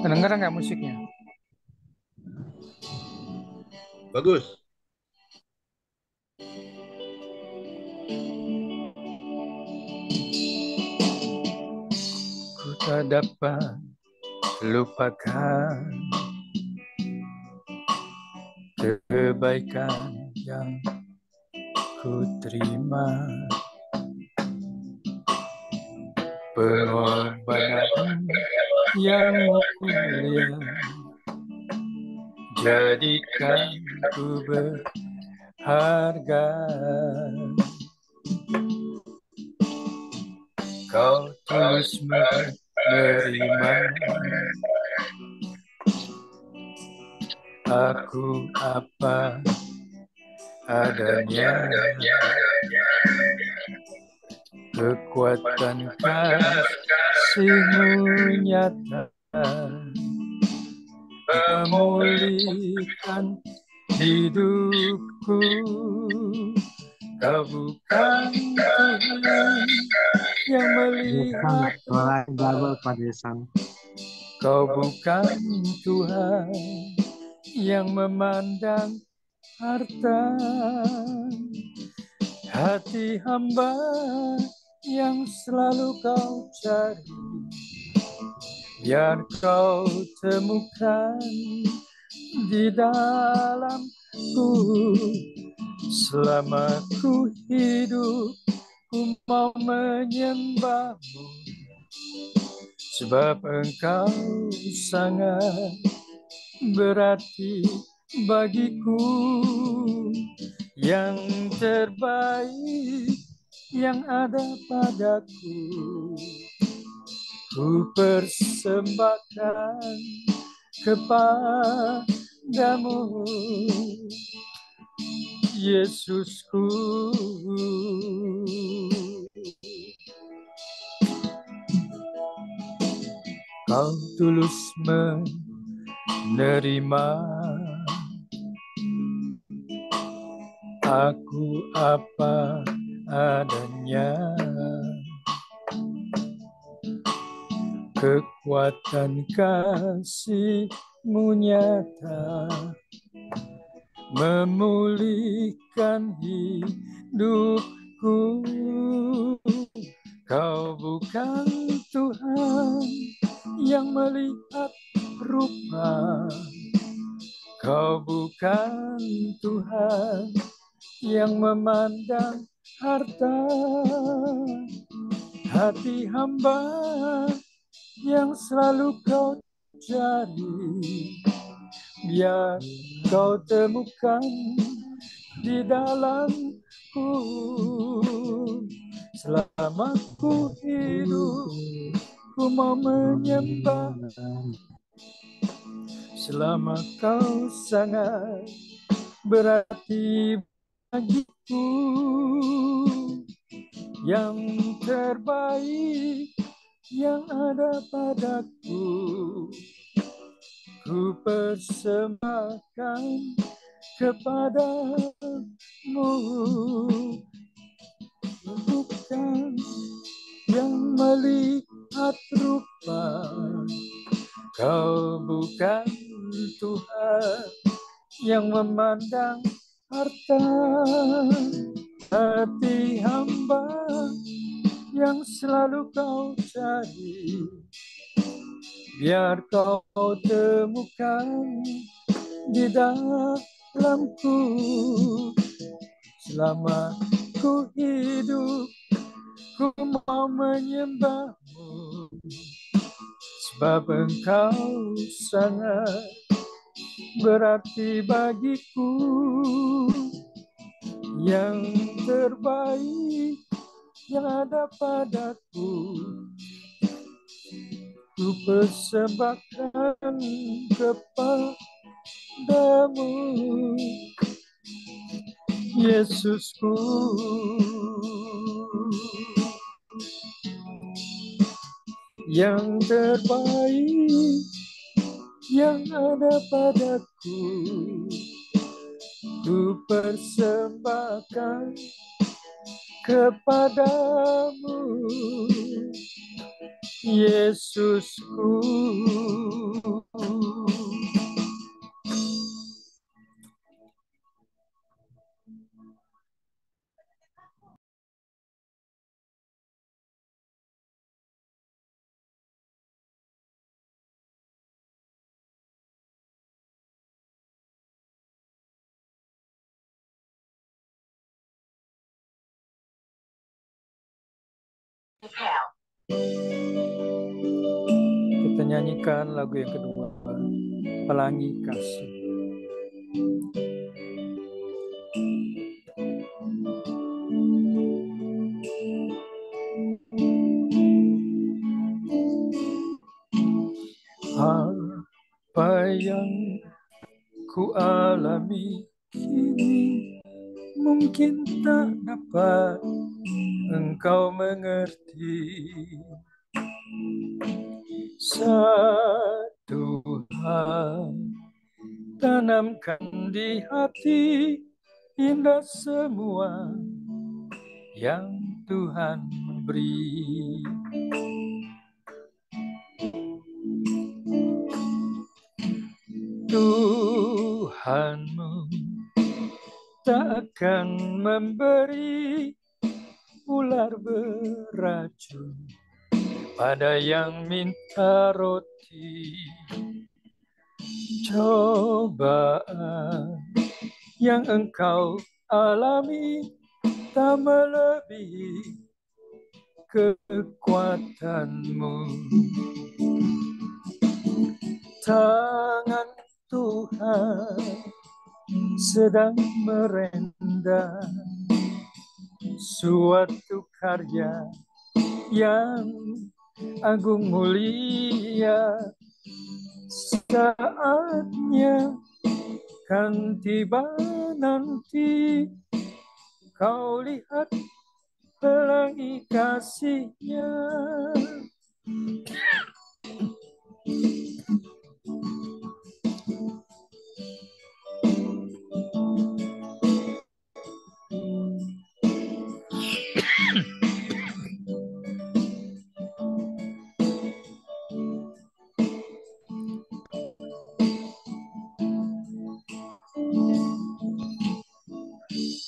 Kedengeran nggak musiknya? Bagus. Ku tak dapat lupakan kebaikan yang ku terima, pengorbanan yang mulia, jadikan ku berharga. Kau tulus menerima aku apa adanya, kekuatan kasih-Mu nyata memulihkan hidupku. Kau bukan Tuhan yang Desan, melihat suara rupa, double Pak Desan. Kau bukan Tuhan yang memandang harta. Hati hamba yang selalu Kau cari, biar Kau temukan di dalamku. Selama ku hidup, ku mau menyembah-Mu, sebab Engkau sangat berarti bagiku. Yang terbaik yang ada padaku, ku persembahkan kepadamu, Yesusku. Kau tulus menerima aku apa adanya, kekuatan kasih-Mu nyata memulihkan hidupku. Kau bukan Tuhan yang melihat rupa, Kau bukan Tuhan yang memandang harta. Hati hamba yang selalu Kau cari, biar Kau temukan di dalamku. Selama ku hidup, ku mau menyembah, selama Kau sangat berarti bagiku. Yang terbaik yang ada padaku, ku persembahkan kepadamu. Bukan yang melihat rupa, Kau bukan Tuhan yang memandang harta. Hati hamba yang selalu Kau cari, biar Kau temukan di dalamku. Selama ku hidup, ku mau menyembah-Mu, sebab Engkau sangat berarti bagiku. Yang terbaik yang ada padaku, ku persembahkan kepadamu, Yesusku. Yang terbaik yang ada padaku, ku persembahkan kepadamu, Yesusku. Kita nyanyikan lagu yang kedua, Pelangi Kasih. Apa yang ku alami kini mungkin tak dapat engkau mengerti. Satu hal tanamkan di hati, indah semua yang Tuhan beri. Tuhanmu tak akan memberi ular beracun pada yang minta roti. Cobaan yang engkau alami tak melebihi kekuatanmu. Tangan Tuhan sedang merendam suatu karya yang agung mulia. Saatnya kan tiba nanti, kau lihat pelangi kasih-Nya.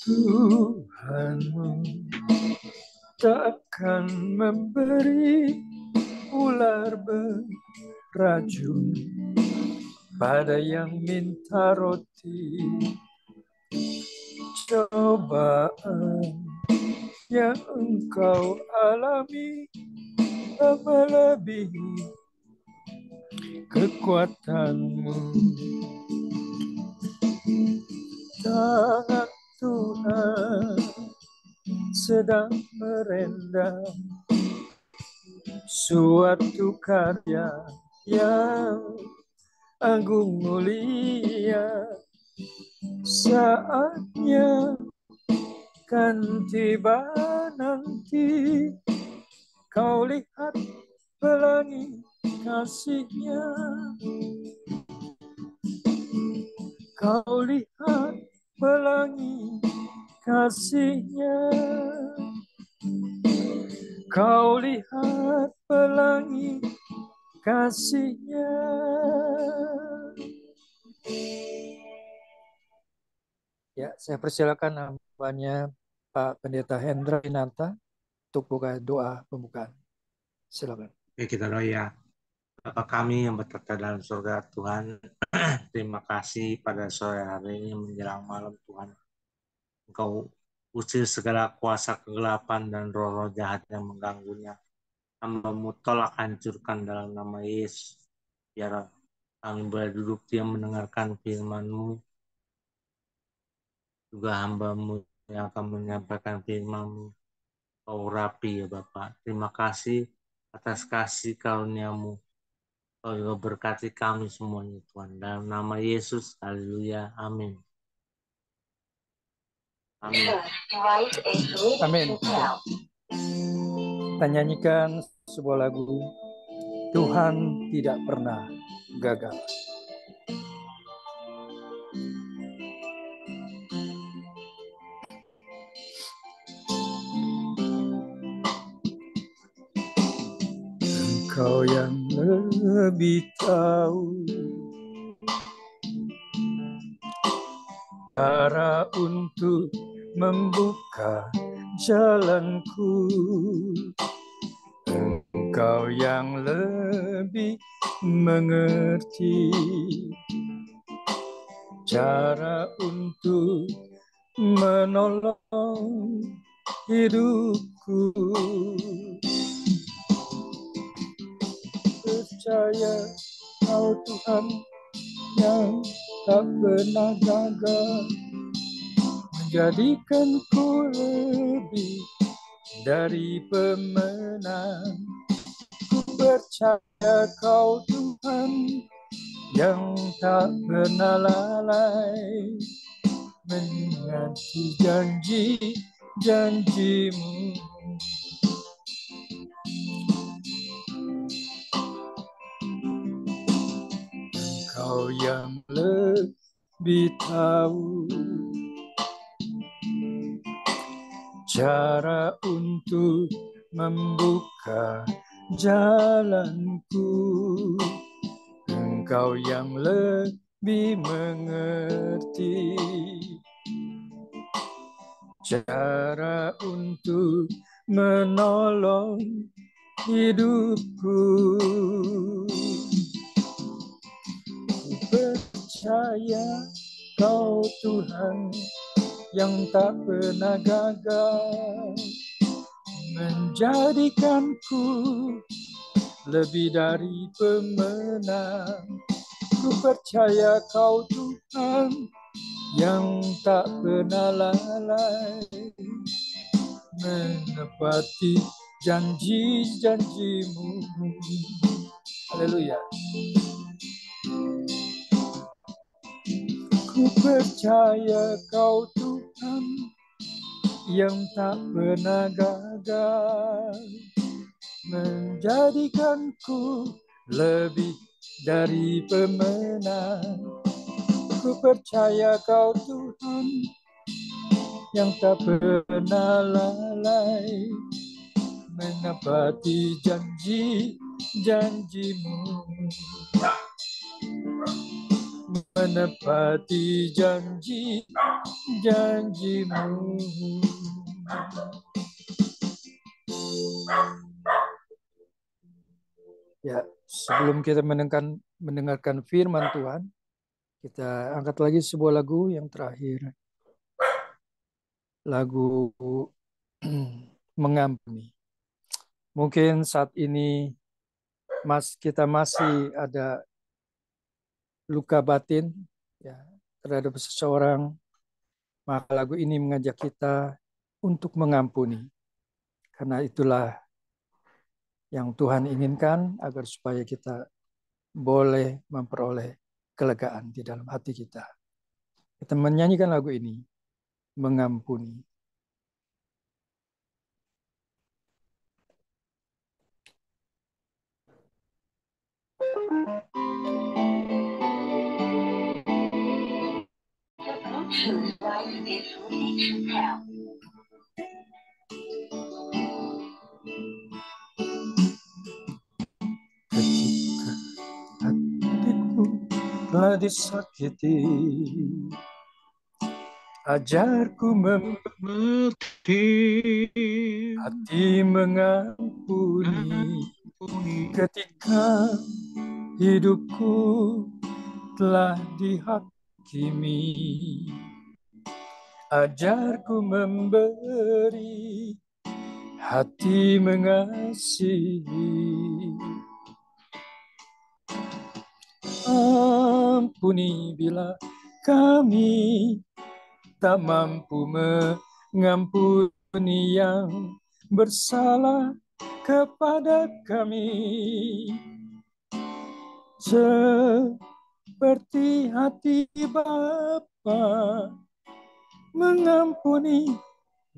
Tuhanmu tak akan memberi ular beracun pada yang minta roti. Cobaan yang engkau alami tak melebihi kekuatanmu. Tangan Tuhan sedang merendam suatu karya yang agung mulia. Saatnya kan tiba nanti, kau lihat pelangi kasih-Nya. Kau lihat pelangi kasih-Nya. Kau lihat pelangi kasih-Nya. Ya, saya persilakan hambanya Pak Pendeta Hendra Winanta untuk buka doa pembukaan. Silakan. Oke, kita doa ya. Bapa kami yang bertata dalam surga, Tuhan, terima kasih pada sore hari ini menjelang malam, Tuhan. Engkau usir segala kuasa kegelapan dan roh-roh jahat yang mengganggunya. Hamba-Mu tolak hancurkan dalam nama Yesus. Biar kami boleh duduk diam mendengarkan firman-Mu. Juga hamba-Mu yang akan menyampaikan firman-Mu. Kau urapi ya Bapak. Terima kasih atas kasih karunia-Mu. Kau juga berkati kami semuanya Tuhan. Dalam nama Yesus, haleluya, amin. Amin. Amin. Kita nyanyikan sebuah lagu, Tuhan tidak pernah gagal. Engkau yang lebih tahu cara untuk membuka jalanku. Engkau yang lebih mengerti cara untuk menolong hidupku. percaya Kau Tuhan yang tak pernah gagal, menjadikanku lebih dari pemenang. Ku percaya Kau Tuhan yang tak pernah lalai, menanti janji-janjimu. Kau yang lebih tahu cara untuk membuka jalanku. Engkau yang lebih mengerti cara untuk menolong hidupku. Ku percaya Kau Tuhan yang tak pernah gagal, menjadikanku lebih dari pemenang. Ku percaya Kau Tuhan yang tak pernah lalai, menepati janji-janjimu. Haleluya. Ku percaya Kau Tuhan yang tak pernah gagal, menjadikanku lebih dari pemenang. Ku percaya Kau Tuhan yang tak pernah lalai, menepati janji-janjimu, menepati janji-janjimu. Ya, sebelum kita mendengarkan firman Tuhan, kita angkat lagi sebuah lagu yang terakhir. Lagu Mengampuni. Mungkin saat ini kita masih ada luka batin ya terhadap seseorang, maka lagu ini mengajak kita untuk mengampuni. Karena itulah yang Tuhan inginkan, agar supaya kita boleh memperoleh kelegaan di dalam hati kita. Kita menyanyikan lagu ini, Mengampuni. Ketika hatiku telah disakiti, ajarku mengerti, hati mengampuni. Ketika hidupku telah dihakimi, ajarku memberi, hati mengasihi. Ampuni bila kami tak mampu mengampuni yang bersalah kepada kami, seperti hati Bapa mengampuni,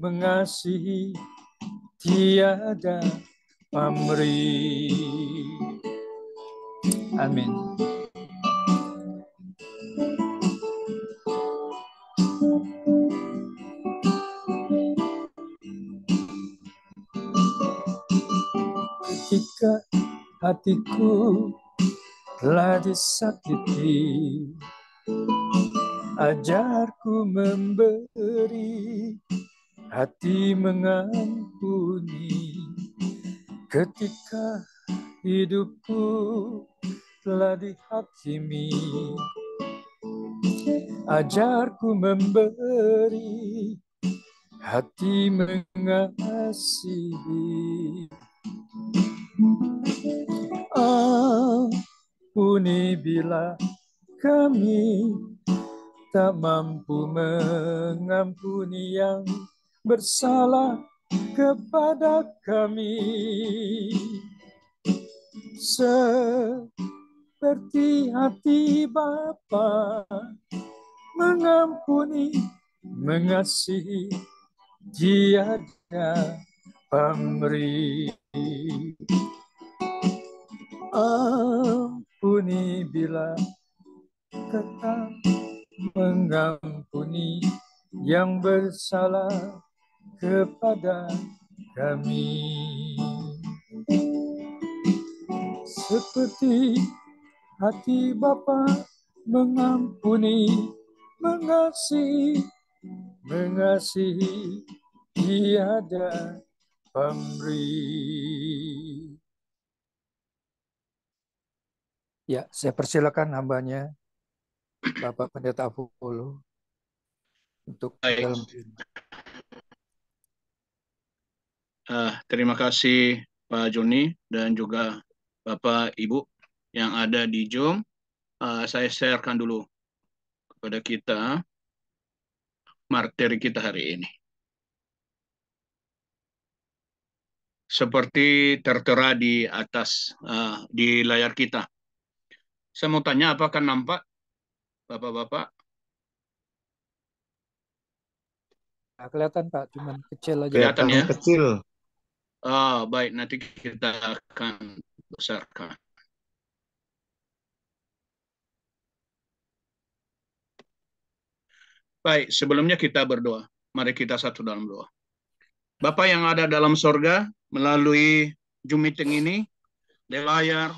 mengasihi, tiada pamrih. Amin. Ketika hatiku telah disakiti, ajarku memberi, hati mengampuni. Ketika hidupku telah dihakimi, ajarku memberi, hati mengasihi. Ampuni bila kami tak mampu mengampuni yang bersalah kepada kami, seperti hati Bapa mengampuni, mengasihi, tiada pamrih. Ampuni bila tetap mengampuni yang bersalah kepada kami, seperti hati Bapa mengampuni, mengasihi, tiada pamrih. Ya, saya persilakan hambanya Bapak Pendeta Apollo untuk Baik, dalam firman. terima kasih Pak Joni dan juga Bapak Ibu yang ada di Zoom. Saya sharekan dulu kepada kita materi kita hari ini. Seperti tertera di atas di layar kita. Saya mau tanya, apakah nampak Bapak-bapak? Nah, kelihatan Pak, cuman kecil aja. Kelihatan ya? kecil. Baik, nanti kita akan besarkan. Baik, sebelumnya kita berdoa. Mari kita satu dalam doa. Bapa yang ada dalam sorga, melalui Zoom meeting ini, lewat layar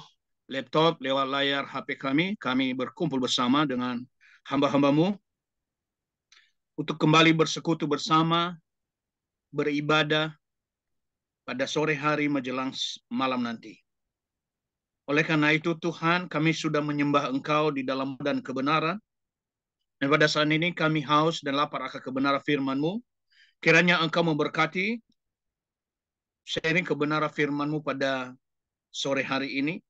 laptop, lewat layar HP kami berkumpul bersama dengan hamba-hambamu untuk kembali bersekutu bersama, beribadah pada sore hari menjelang malam nanti. Oleh karena itu Tuhan, kami sudah menyembah Engkau di dalam dan kebenaran. Dan pada saat ini kami haus dan lapar akan kebenaran firman-Mu. Kiranya Engkau memberkati sharing kebenaran firman-Mu pada sore hari ini.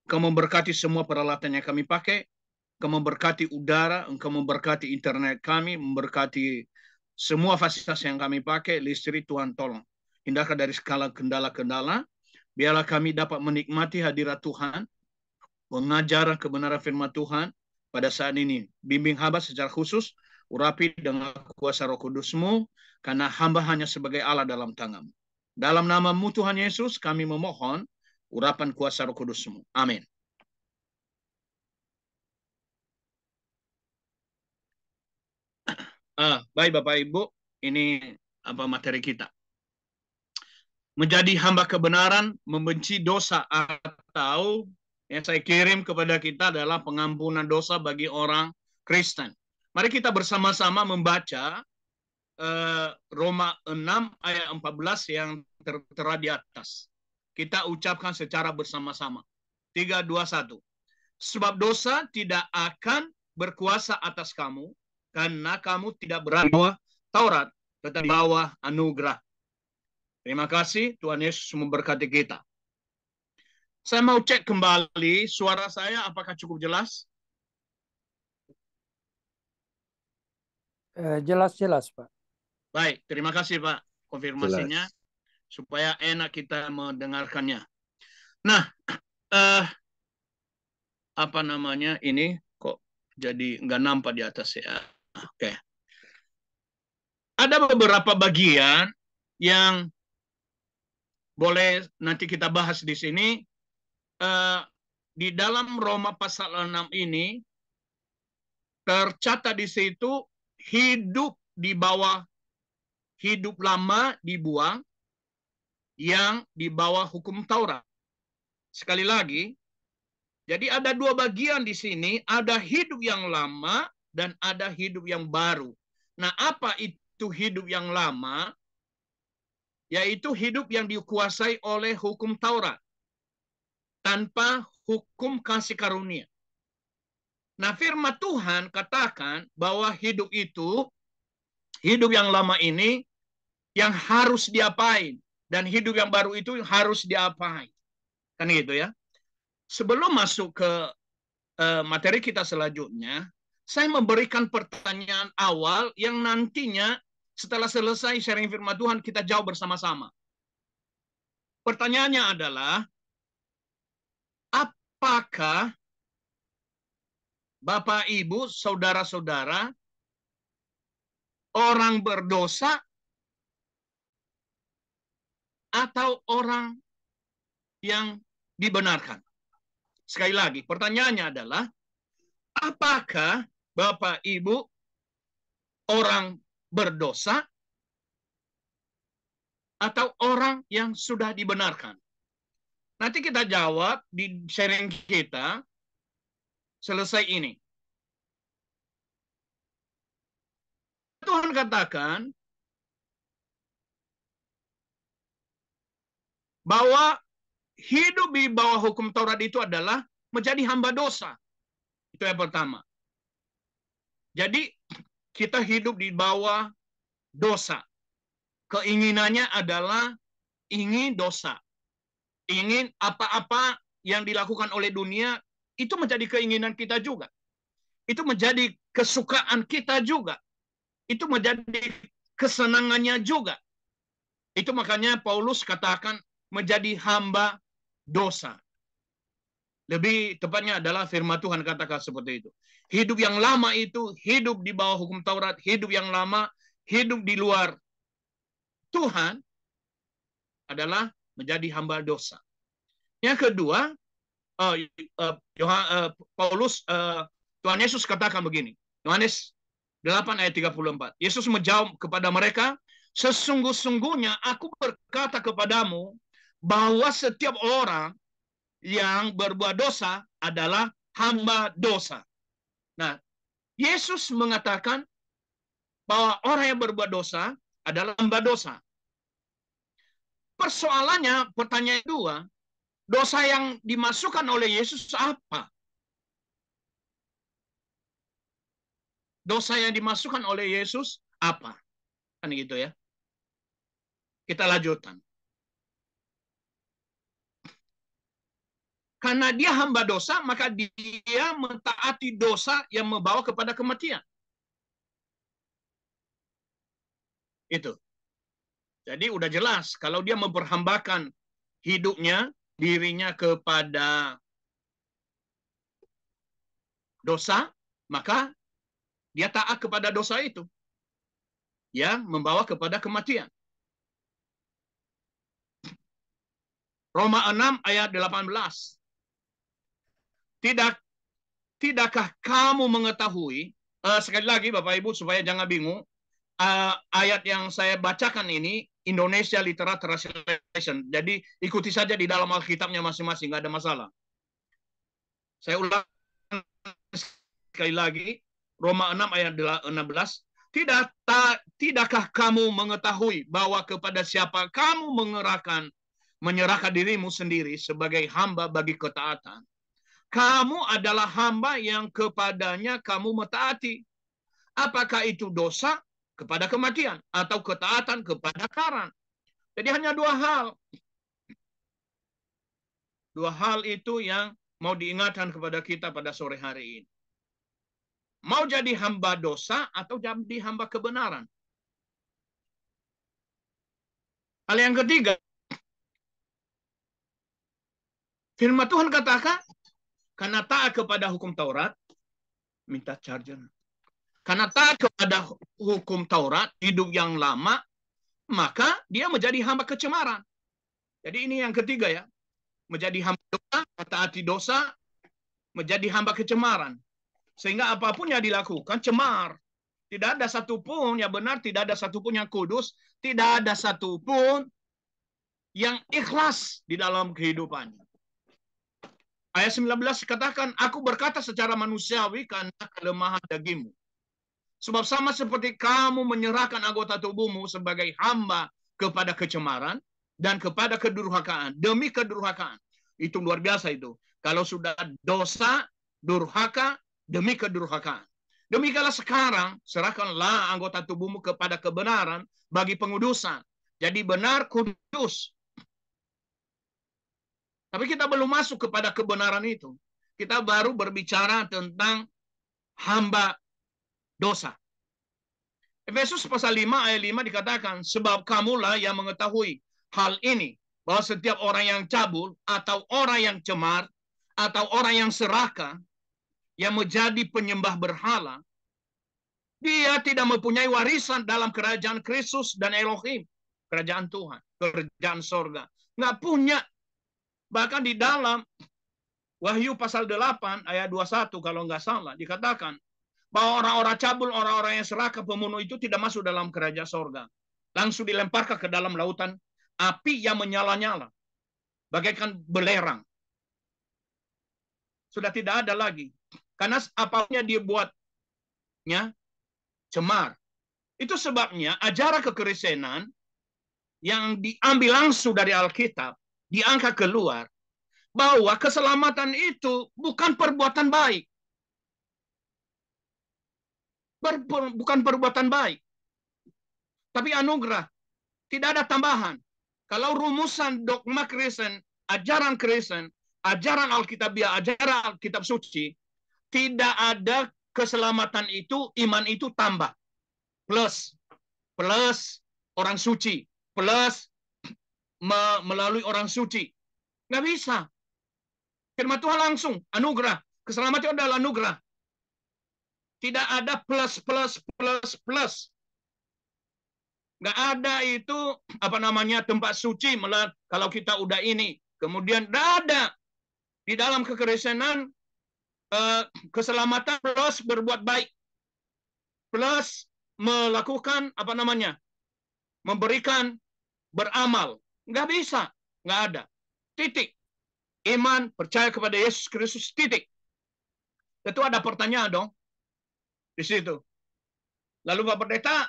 Engkau memberkati semua peralatan yang kami pakai. Engkau memberkati udara, Engkau memberkati internet kami, memberkati semua fasilitas yang kami pakai, listrik. Tuhan tolong. Hindarkan dari segala kendala-kendala. Biarlah kami dapat menikmati hadirat Tuhan, mengajar kebenaran firman Tuhan pada saat ini. Bimbing hamba secara khusus, urapi dengan kuasa Roh Kudus-Mu, karena hamba hanya sebagai Allah dalam tangan-Mu. Dalam nama-Mu Tuhan Yesus, kami memohon urapan kuasa Roh Kudus-Mu. Amin. Baik Bapak Ibu, ini apa materi kita. Menjadi hamba kebenaran, membenci dosa, atau yang saya kirim kepada kita adalah pengampunan dosa bagi orang Kristen. Mari kita bersama-sama membaca Roma 6 ayat 14 yang tertera di atas. Kita ucapkan secara bersama-sama. 3, 2, 1. Sebab dosa tidak akan berkuasa atas kamu, karena kamu tidak berada di bawah Taurat, tetapi di bawah anugerah. Terima kasih, Tuhan Yesus memberkati kita. Saya mau cek kembali, suara saya apakah cukup jelas? Jelas-jelas Pak. Baik, terima kasih Pak konfirmasinya, Jelas. supaya enak kita mendengarkannya. Nah, apa namanya ini kok jadi nggak nampak di atas ya? Oke. Ada beberapa bagian yang boleh nanti kita bahas di sini. Di dalam Roma pasal 6 ini tercatat di situ hidup di bawah, hidup lama dibuang yang di bawah hukum Taurat. Sekali lagi, jadi ada dua bagian di sini, ada hidup yang lama dan ada hidup yang baru. Nah, apa itu hidup yang lama? Yaitu hidup yang dikuasai oleh hukum Taurat tanpa hukum kasih karunia. Nah, firman Tuhan katakan bahwa hidup itu, hidup yang lama ini yang harus diapain, dan hidup yang baru itu harus diapain. Kan gitu ya. Sebelum masuk ke materi kita selanjutnya, saya memberikan pertanyaan awal yang nantinya setelah selesai sharing firman Tuhan kita jawab bersama-sama. Pertanyaannya adalah, apakah Bapak, Ibu, saudara-saudara orang berdosa atau orang yang dibenarkan? Sekali lagi, pertanyaannya adalah, apakah Bapak, Ibu orang berdosa atau orang yang sudah dibenarkan? Nanti kita jawab di sharing kita selesai ini. Tuhan katakan bahwa hidup di bawah hukum Taurat itu adalah menjadi hamba dosa. Itu yang pertama. Jadi kita hidup di bawah dosa. Keinginannya adalah ingin dosa. Ingin apa-apa yang dilakukan oleh dunia, itu menjadi keinginan kita juga. Itu menjadi kesukaan kita juga. Itu menjadi kesenangannya juga. Itu makanya Paulus katakan menjadi hamba dosa. Lebih tepatnya adalah firman Tuhan katakan seperti itu. Hidup yang lama itu hidup di bawah hukum Taurat, hidup yang lama, hidup di luar Tuhan adalah menjadi hamba dosa. Yang kedua, Paulus, Tuhan Yesus katakan begini, Yohanes 8 ayat 34. Yesus menjawab kepada mereka, sesungguh-sungguhnya aku berkata kepadamu bahwa setiap orang yang berbuat dosa adalah hamba dosa. Nah, Yesus mengatakan bahwa orang yang berbuat dosa adalah hamba dosa. Persoalannya, pertanyaan kedua, dosa yang dimasukkan oleh Yesus apa? Dosa yang dimasukkan oleh Yesus apa? Kan gitu ya. Kita lanjutkan. Karena dia hamba dosa, maka dia mentaati dosa yang membawa kepada kematian. Itu. Jadi udah jelas, kalau dia memperhambakan hidupnya, dirinya kepada dosa, maka dia taat kepada dosa itu. Yang membawa kepada kematian. Roma 6 ayat 18. Tidakkah kamu mengetahui, sekali lagi Bapak Ibu supaya jangan bingung, ayat yang saya bacakan ini Indonesia Literal Translation. Jadi ikuti saja di dalam Alkitabnya masing-masing, nggak ada masalah. Saya ulang sekali lagi, Roma 6 ayat 16. Tidakkah kamu mengetahui bahwa kepada siapa kamu menyerahkan dirimu sendiri sebagai hamba bagi ketaatan, kamu adalah hamba yang kepadanya kamu mentaati. Apakah itu dosa kepada kematian atau ketaatan kepada karan? Jadi hanya dua hal. Dua hal itu yang mau diingatkan kepada kita pada sore hari ini. Mau jadi hamba dosa atau jadi hamba kebenaran. Hal yang ketiga, firman Tuhan katakan, karena taat kepada hukum Taurat, minta charger. Karena taat kepada hukum Taurat, hidup yang lama, maka dia menjadi hamba kecemaran. Jadi ini yang ketiga ya. Menjadi hamba dosa, mentaati dosa, menjadi hamba kecemaran. Sehingga apapun yang dilakukan, cemar. Tidak ada satupun yang benar, tidak ada satupun yang kudus, tidak ada satupun yang ikhlas di dalam kehidupannya. Ayat 19 katakan, aku berkata secara manusiawi karena kelemahan dagingmu. Sebab sama seperti kamu menyerahkan anggota tubuhmu sebagai hamba kepada kecemaran dan kepada kedurhakaan. Demi kedurhakaan. Itu luar biasa itu. Kalau sudah dosa, durhaka, demi kedurhakaan. Demikianlah sekarang, serahkanlah anggota tubuhmu kepada kebenaran bagi pengudusan. Jadi benar, kudus. Tapi kita belum masuk kepada kebenaran itu. kita baru berbicara tentang hamba dosa. Efesus pasal 5 ayat 5 dikatakan, sebab kamulah yang mengetahui hal ini, bahwa setiap orang yang cabul, atau orang yang cemar, atau orang yang serakah, yang menjadi penyembah berhala, dia tidak mempunyai warisan dalam kerajaan Kristus dan Elohim, kerajaan Tuhan, kerajaan sorga. Nggak punya. Bahkan di dalam Wahyu pasal 8 ayat 21 kalau nggak salah dikatakan bahwa orang-orang cabul, orang-orang yang serakah, pembunuh itu tidak masuk dalam kerajaan sorga. Langsung dilemparkan ke dalam lautan api yang menyala-nyala, bagaikan belerang. Sudah tidak ada lagi. Karena apanya dia buatnya cemar. Itu sebabnya ajaran kekristenan yang diambil langsung dari Alkitab, diangkat keluar, bahwa keselamatan itu bukan perbuatan baik. Bukan perbuatan baik. Tapi anugerah. Tidak ada tambahan. Kalau rumusan dogma Kristen, ajaran Kristen, ajaran Alkitabiah, ajaran Alkitab suci, tidak ada keselamatan itu, iman itu tambah. Plus orang suci. Plus melalui orang suci. Nggak bisa. Firman Tuhan langsung, anugerah. Keselamatan itu adalah anugerah. Tidak ada plus. Nggak ada itu, tempat suci. Kalau kita udah ini. Kemudian nggak ada. Di dalam kekristenan, keselamatan plus berbuat baik. Plus melakukan, memberikan, beramal. Nggak bisa. Nggak ada. Titik. Iman, percaya kepada Yesus Kristus, titik. Tentu ada pertanyaan dong di situ. Lalu Pak Pendeta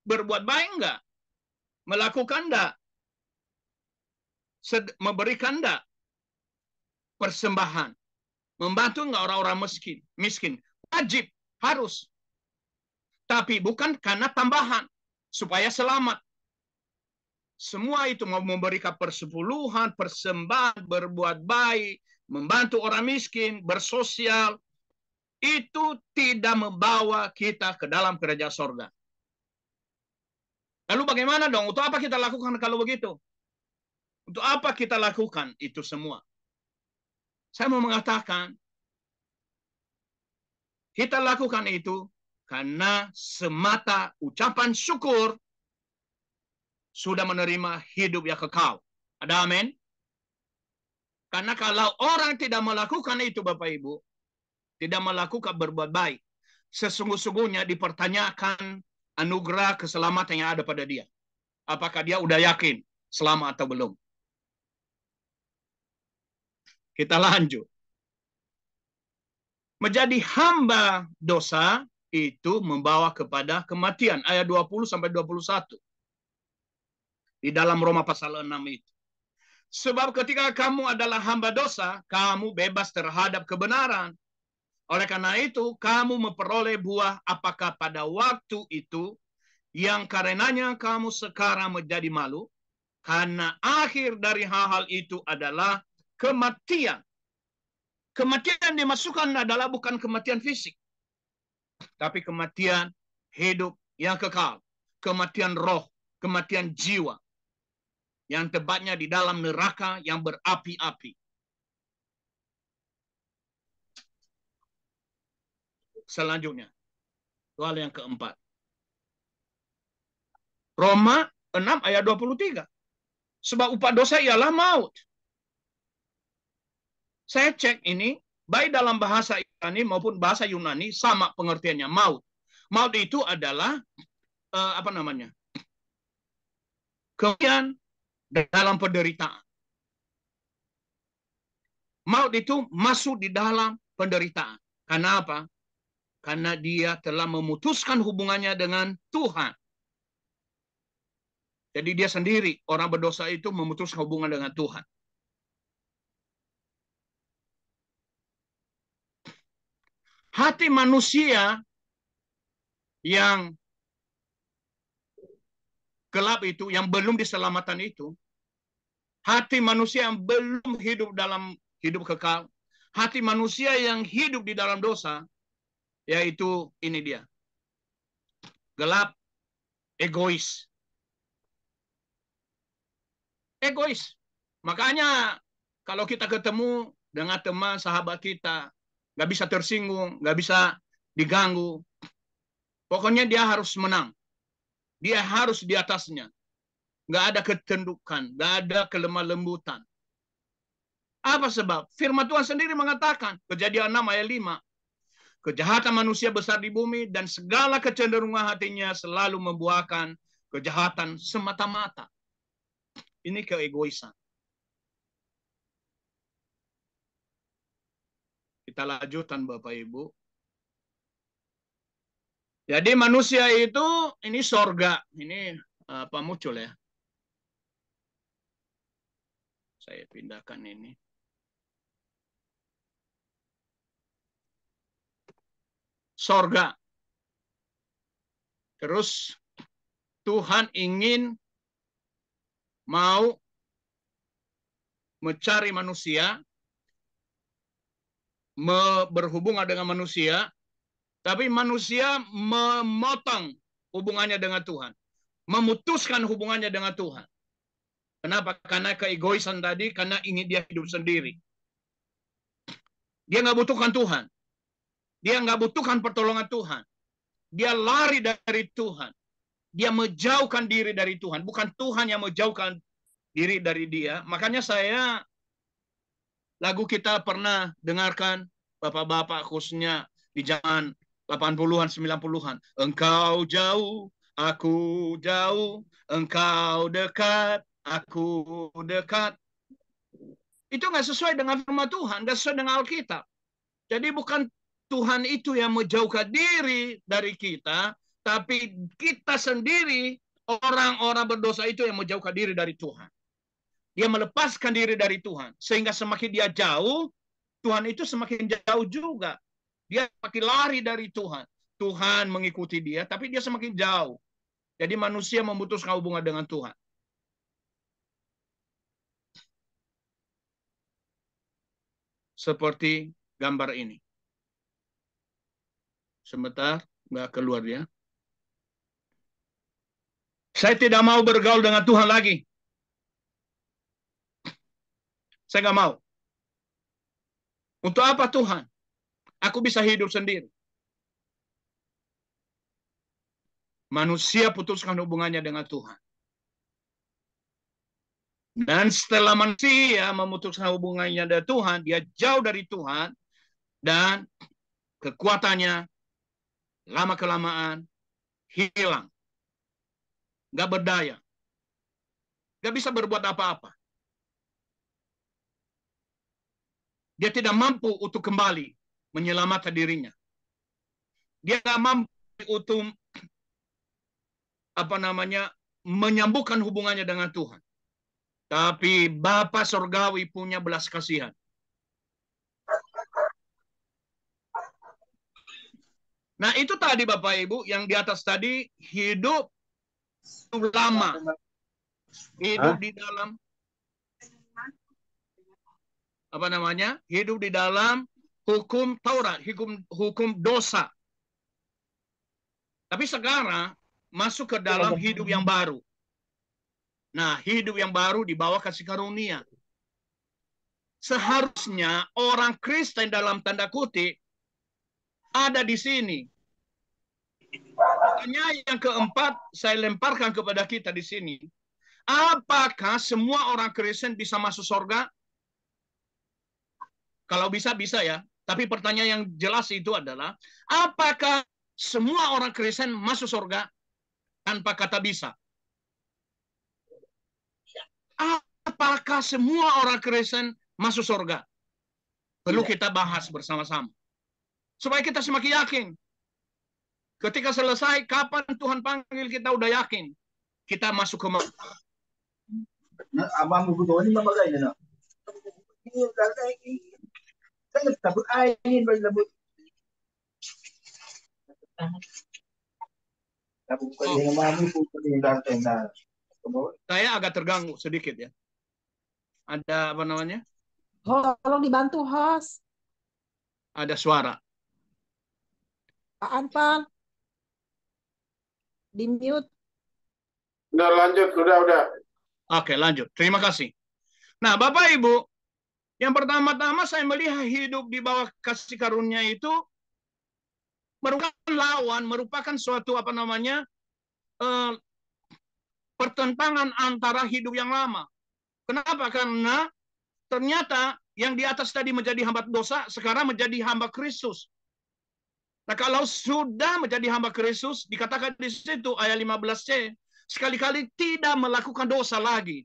berbuat baik enggak? Melakukan enggak? Memberikan enggak? Persembahan. Membantu enggak orang-orang miskin? Wajib, harus. Tapi bukan karena tambahan supaya selamat. Semua itu mau memberikan persepuluhan, persembahan, berbuat baik, membantu orang miskin, bersosial, itu tidak membawa kita ke dalam kerajaan sorga. Lalu bagaimana dong? Untuk apa kita lakukan kalau begitu? Untuk apa kita lakukan itu semua? Saya mau mengatakan, kita lakukan itu karena semata ucapan syukur sudah menerima hidup yang kekal. Ada amin? Karena kalau orang tidak melakukan itu, Bapak Ibu, tidak melakukan berbuat baik, sesungguh-sungguhnya dipertanyakan anugerah keselamatan yang ada pada dia. Apakah dia udah yakin selamat atau belum? Kita lanjut. Menjadi hamba dosa itu membawa kepada kematian. Ayat 20-21. Di dalam Roma pasal 6 itu. Sebab ketika kamu adalah hamba dosa, kamu bebas terhadap kebenaran. Oleh karena itu, kamu memperoleh buah apakah pada waktu itu, yang karenanya kamu sekarang menjadi malu, karena akhir dari hal-hal itu adalah kematian. Kematian yang dimasukkan adalah bukan kematian fisik, tapi kematian hidup yang kekal. Kematian roh, kematian jiwa, yang tepatnya di dalam neraka yang berapi-api. Selanjutnya, soal yang keempat. Roma 6 ayat 23. Sebab upah dosa ialah maut. Saya cek ini, baik dalam bahasa Ibrani maupun bahasa Yunani, sama pengertiannya, maut. Maut itu adalah, kematian dalam penderitaan. Maut itu masuk di dalam penderitaan. Karena apa? Karena dia telah memutuskan hubungannya dengan Tuhan. Jadi dia sendiri, orang berdosa itu memutuskan hubungan dengan Tuhan. Hati manusia yang gelap itu, yang belum diselamatkan itu, hati manusia yang belum hidup dalam hidup kekal, hati manusia yang hidup di dalam dosa, yaitu ini dia. Gelap, egois. Egois. Makanya kalau kita ketemu dengan teman, sahabat kita, nggak bisa tersinggung, nggak bisa diganggu. Pokoknya dia harus menang. Dia harus di atasnya. Nggak ada ketendukan, nggak ada kelemah lembutan. Apa sebab? Firman Tuhan sendiri mengatakan, Kejadian 6 ayat 5, kejahatan manusia besar di bumi dan segala kecenderungan hatinya selalu membuahkan kejahatan semata-mata. Ini keegoisan. Kita lanjutkan Bapak Ibu. Jadi manusia itu ini sorga. Ini apa muncul ya? Saya pindahkan ini. Sorga. Terus Tuhan ingin mau mencari manusia, berhubungan dengan manusia, tapi manusia memotong hubungannya dengan Tuhan, memutuskan hubungannya dengan Tuhan. Kenapa? Karena keegoisan tadi, karena ingin dia hidup sendiri. Dia nggak butuhkan Tuhan. Dia nggak butuhkan pertolongan Tuhan. Dia lari dari Tuhan. Dia menjauhkan diri dari Tuhan. Bukan Tuhan yang menjauhkan diri dari dia. Makanya lagu kita pernah dengarkan, bapak-bapak khususnya di zaman 80-an, 90-an. Engkau jauh, aku jauh. Engkau dekat, aku dekat. Itu nggak sesuai dengan firman Tuhan, nggak sesuai dengan Alkitab. Jadi bukan Tuhan itu yang menjauhkan diri dari kita, tapi kita sendiri, orang-orang berdosa itu yang menjauhkan diri dari Tuhan. Dia melepaskan diri dari Tuhan. Sehingga semakin dia jauh, Tuhan itu semakin jauh juga. Dia semakin lari dari Tuhan. Tuhan mengikuti dia, tapi dia semakin jauh. Jadi manusia memutuskan hubungan dengan Tuhan. Seperti gambar ini. Sebentar, nggak keluar dia. Saya tidak mau bergaul dengan Tuhan lagi. Saya nggak mau. Untuk apa Tuhan? Aku bisa hidup sendiri. Manusia putuskan hubungannya dengan Tuhan. Dan setelah manusia memutuskan hubungannya dengan Tuhan, dia jauh dari Tuhan, dan kekuatannya lama-kelamaan hilang. Nggak berdaya. Nggak bisa berbuat apa-apa. Dia tidak mampu untuk kembali menyelamatkan dirinya. Dia nggak mampu untuk menyambungkan hubungannya dengan Tuhan. Tapi Bapa Sorgawi punya belas kasihan. Nah itu tadi Bapak Ibu, yang di atas tadi hidup lama. Hidup di dalam hidup di dalam hukum Taurat, hukum dosa. Tapi sekarang masuk ke dalam hidup yang baru. Nah, hidup yang baru dibawa kasih karunia. Seharusnya orang Kristen dalam tanda kutip ada di sini. Pertanyaan yang keempat saya lemparkan kepada kita di sini. Apakah semua orang Kristen bisa masuk surga? Kalau bisa, bisa ya. Tapi pertanyaan yang jelas itu adalah, apakah semua orang Kristen masuk surga? Tanpa kata bisa. Apakah semua orang Kristen masuk surga? Perlu kita bahas bersama-sama. Supaya kita semakin yakin. Ketika selesai, kapan Tuhan panggil kita udah yakin. Kita masuk ke abang buku ini mamagai na. Saya takut air ini berlebut. Saya agak terganggu sedikit ya. Ada apa namanya? Tolong dibantu host. Ada suara. Pak Anpal, di mute. Udah lanjut, udah. Oke, lanjut. Terima kasih. Nah, Bapak Ibu, yang pertama-tama saya melihat hidup di bawah kasih karunia itu merupakan lawan, merupakan suatu pertentangan antara hidup yang lama. Kenapa? Karena ternyata yang di atas tadi menjadi hamba dosa, sekarang menjadi hamba Kristus. Nah, kalau sudah menjadi hamba Kristus, dikatakan di situ ayat 15C, sekali-kali tidak melakukan dosa lagi.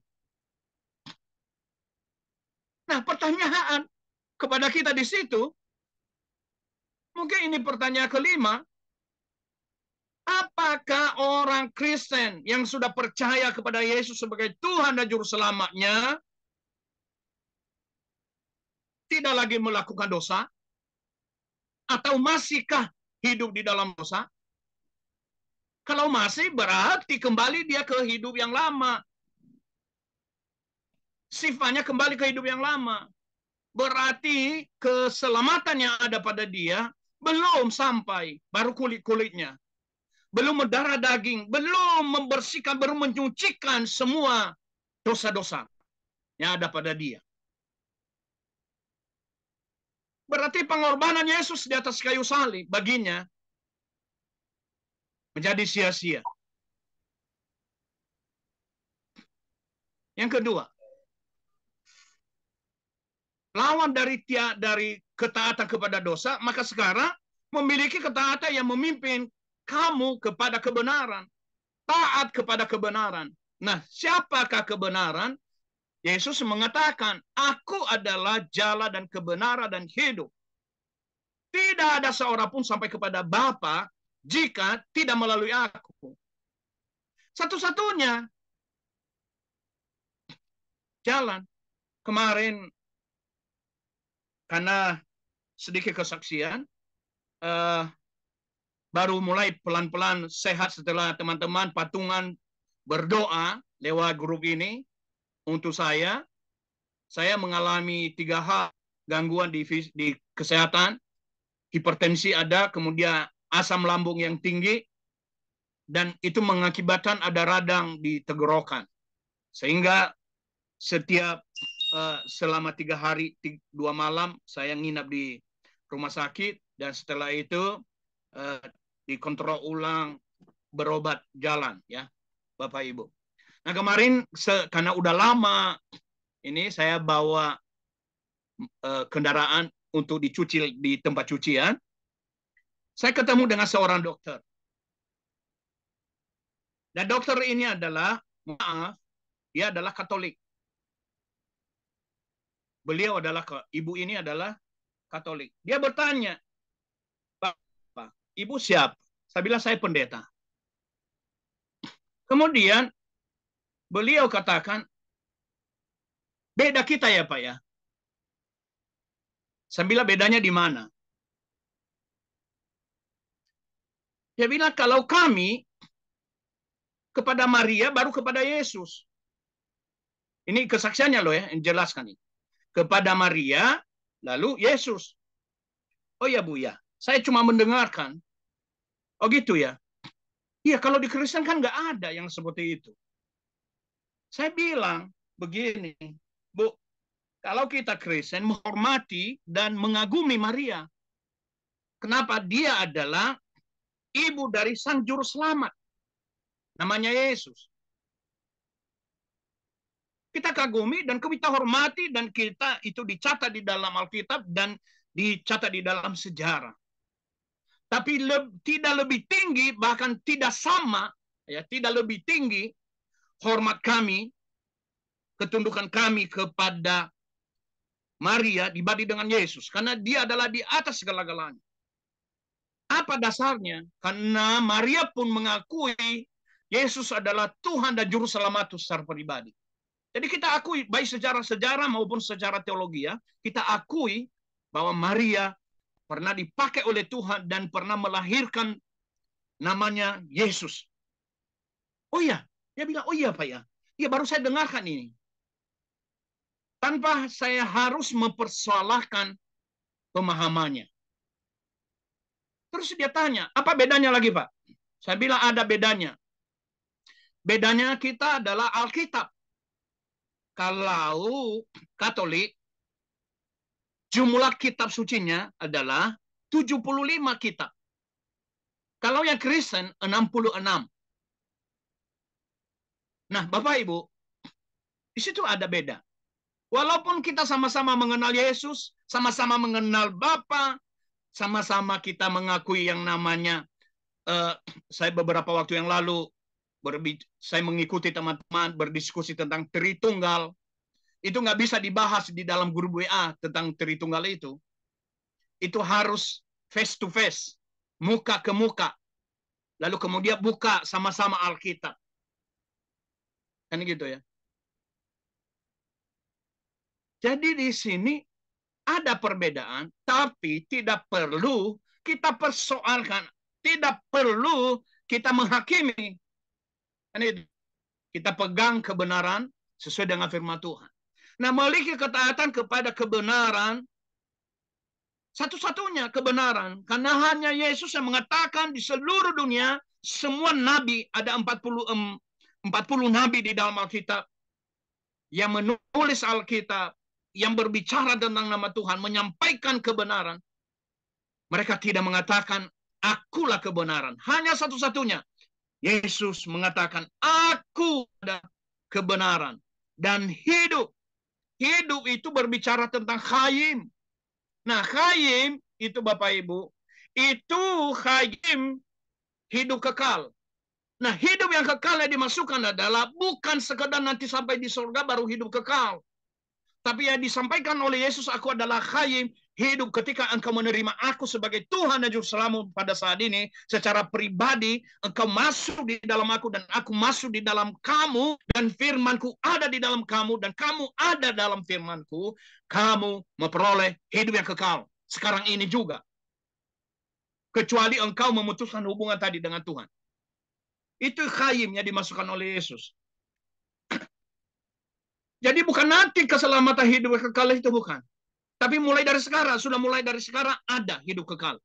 Nah, pertanyaan kepada kita di situ, mungkin ini pertanyaan kelima, apakah orang Kristen yang sudah percaya kepada Yesus sebagai Tuhan dan Juru Selamatnya tidak lagi melakukan dosa? Atau masihkah hidup di dalam dosa? Kalau masih, berarti kembali dia ke hidup yang lama. Sifatnya kembali ke hidup yang lama. Berarti keselamatan yang ada pada dia belum sampai, baru kulit-kulitnya. Belum mendarah daging, belum membersihkan, belum menyucikan semua dosa-dosa yang ada pada dia. Berarti pengorbanan Yesus di atas kayu salib baginya menjadi sia-sia. Yang kedua, lawan dari ketaatan kepada dosa, maka sekarang memiliki ketaatan yang memimpin kamu kepada kebenaran. Taat kepada kebenaran. Nah, siapakah kebenaran? Yesus mengatakan, aku adalah jalan dan kebenaran dan hidup. Tidak ada seorang pun sampai kepada Bapa jika tidak melalui aku. Satu-satunya jalan. Kemarin, karena sedikit kesaksian, baru mulai pelan-pelan sehat setelah teman-teman patungan berdoa lewat grup ini untuk saya. Saya mengalami 3 hal gangguan di kesehatan, hipertensi ada, kemudian asam lambung yang tinggi, dan itu mengakibatkan ada radang di tenggorokan. Sehingga setiap selama 3 hari 2 malam saya nginap di rumah sakit, dan setelah itu dikontrol ulang, berobat jalan, ya Bapak Ibu. Nah, kemarin karena udah lama ini saya bawa kendaraan untuk dicuci di tempat cucian. Saya ketemu dengan seorang dokter. Dan dokter ini adalah, maaf, dia adalah Katolik. Beliau adalah, ibu ini adalah Katolik. Dia bertanya, Bapak, ibu siapa? Saya bilang, saya pendeta. Kemudian beliau katakan, beda kita ya Pak ya. Saya bilang, bedanya di mana? Dia bilang, kalau kami kepada Maria baru kepada Yesus. Ini kesaksiannya loh ya, yang jelaskan ini. Kepada Maria, lalu Yesus. Oh ya Bu ya, saya cuma mendengarkan. Oh gitu ya. Iya, kalau di Kristen kan nggak ada yang seperti itu. Saya bilang begini, Bu, kalau kita Kristen menghormati dan mengagumi Maria. Kenapa? Dia adalah ibu dari Sang Juru Selamat. Namanya Yesus. Kita kagumi dan kita hormati, dan kita itu dicatat di dalam Alkitab dan dicatat di dalam sejarah. Tapi tidak lebih tinggi, bahkan tidak sama, ya, tidak lebih tinggi hormat kami, ketundukan kami kepada Maria dibanding dengan Yesus, karena dia adalah di atas segala-galanya. Apa dasarnya? Karena Maria pun mengakui Yesus adalah Tuhan dan Juru Selamat secara pribadi. Jadi kita akui, baik secara sejarah maupun secara teologi, ya, kita akui bahwa Maria pernah dipakai oleh Tuhan dan pernah melahirkan namanya Yesus. Oh iya, dia bilang, oh iya Pak ya. Ya baru saya dengarkan ini. Tanpa saya harus mempersoalkan pemahamannya. Terus dia tanya, apa bedanya lagi, Pak? Saya bilang ada bedanya. Bedanya kita adalah Alkitab. Kalau Katolik, jumlah kitab sucinya adalah 75 kitab. Kalau yang Kristen, 66. Nah, Bapak Ibu, di situ ada beda. Walaupun kita sama-sama mengenal Yesus, sama-sama mengenal Bapa, sama-sama kita mengakui yang namanya, saya beberapa waktu yang lalu, saya mengikuti teman-teman berdiskusi tentang Tritunggal. Itu nggak bisa dibahas di dalam grup WA tentang Tritunggal itu. Itu harus face to face, muka ke muka. Lalu kemudian buka sama-sama Alkitab. Kan gitu ya. Jadi di sini ada perbedaan, tapi tidak perlu kita persoalkan, tidak perlu kita menghakimi. Kita pegang kebenaran sesuai dengan firman Tuhan. Nah, memiliki ketaatan kepada kebenaran, satu-satunya kebenaran, karena hanya Yesus yang mengatakan di seluruh dunia, semua nabi, ada 40 nabi di dalam Alkitab, yang menulis Alkitab, yang berbicara tentang nama Tuhan, menyampaikan kebenaran. Mereka tidak mengatakan, akulah kebenaran. Hanya satu-satunya. Yesus mengatakan, aku ada kebenaran dan hidup. Hidup itu berbicara tentang Chaim. Nah, Chaim itu Bapak Ibu, itu Chaim hidup kekal. Nah, hidup yang kekal yang dimasukkan adalah bukan sekedar nanti sampai di surga baru hidup kekal. Tapi yang disampaikan oleh Yesus, aku adalah Chaim, hidup ketika engkau menerima aku sebagai Tuhan dan Juru Selamat pada saat ini. Secara pribadi, engkau masuk di dalam aku dan aku masuk di dalam kamu. Dan firmanku ada di dalam kamu dan kamu ada dalam firmanku. Kamu memperoleh hidup yang kekal. Sekarang ini juga. Kecuali engkau memutuskan hubungan tadi dengan Tuhan. Itu Chaim yang dimasukkan oleh Yesus. Jadi bukan nanti keselamatan hidup kekal itu bukan. Tapi mulai dari sekarang, sudah mulai dari sekarang ada hidup kekal.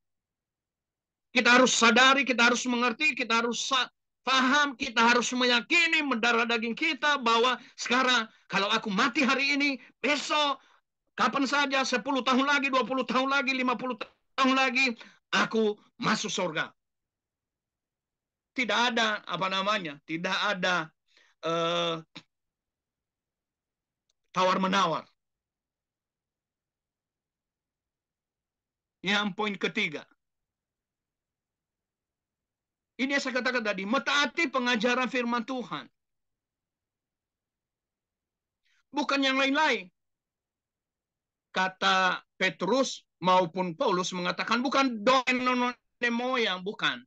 Kita harus sadari, kita harus mengerti, kita harus paham, kita harus meyakini mendarah daging kita bahwa sekarang kalau aku mati hari ini, besok, kapan saja, 10 tahun lagi, 20 tahun lagi, 50 tahun lagi, aku masuk surga. Tidak ada, tidak ada tawar-menawar. Yang poin ketiga. Ini yang saya katakan tadi, mentaati pengajaran firman Tuhan. Bukan yang lain-lain. Kata Petrus maupun Paulus mengatakan bukan dongeng moyang, bukan.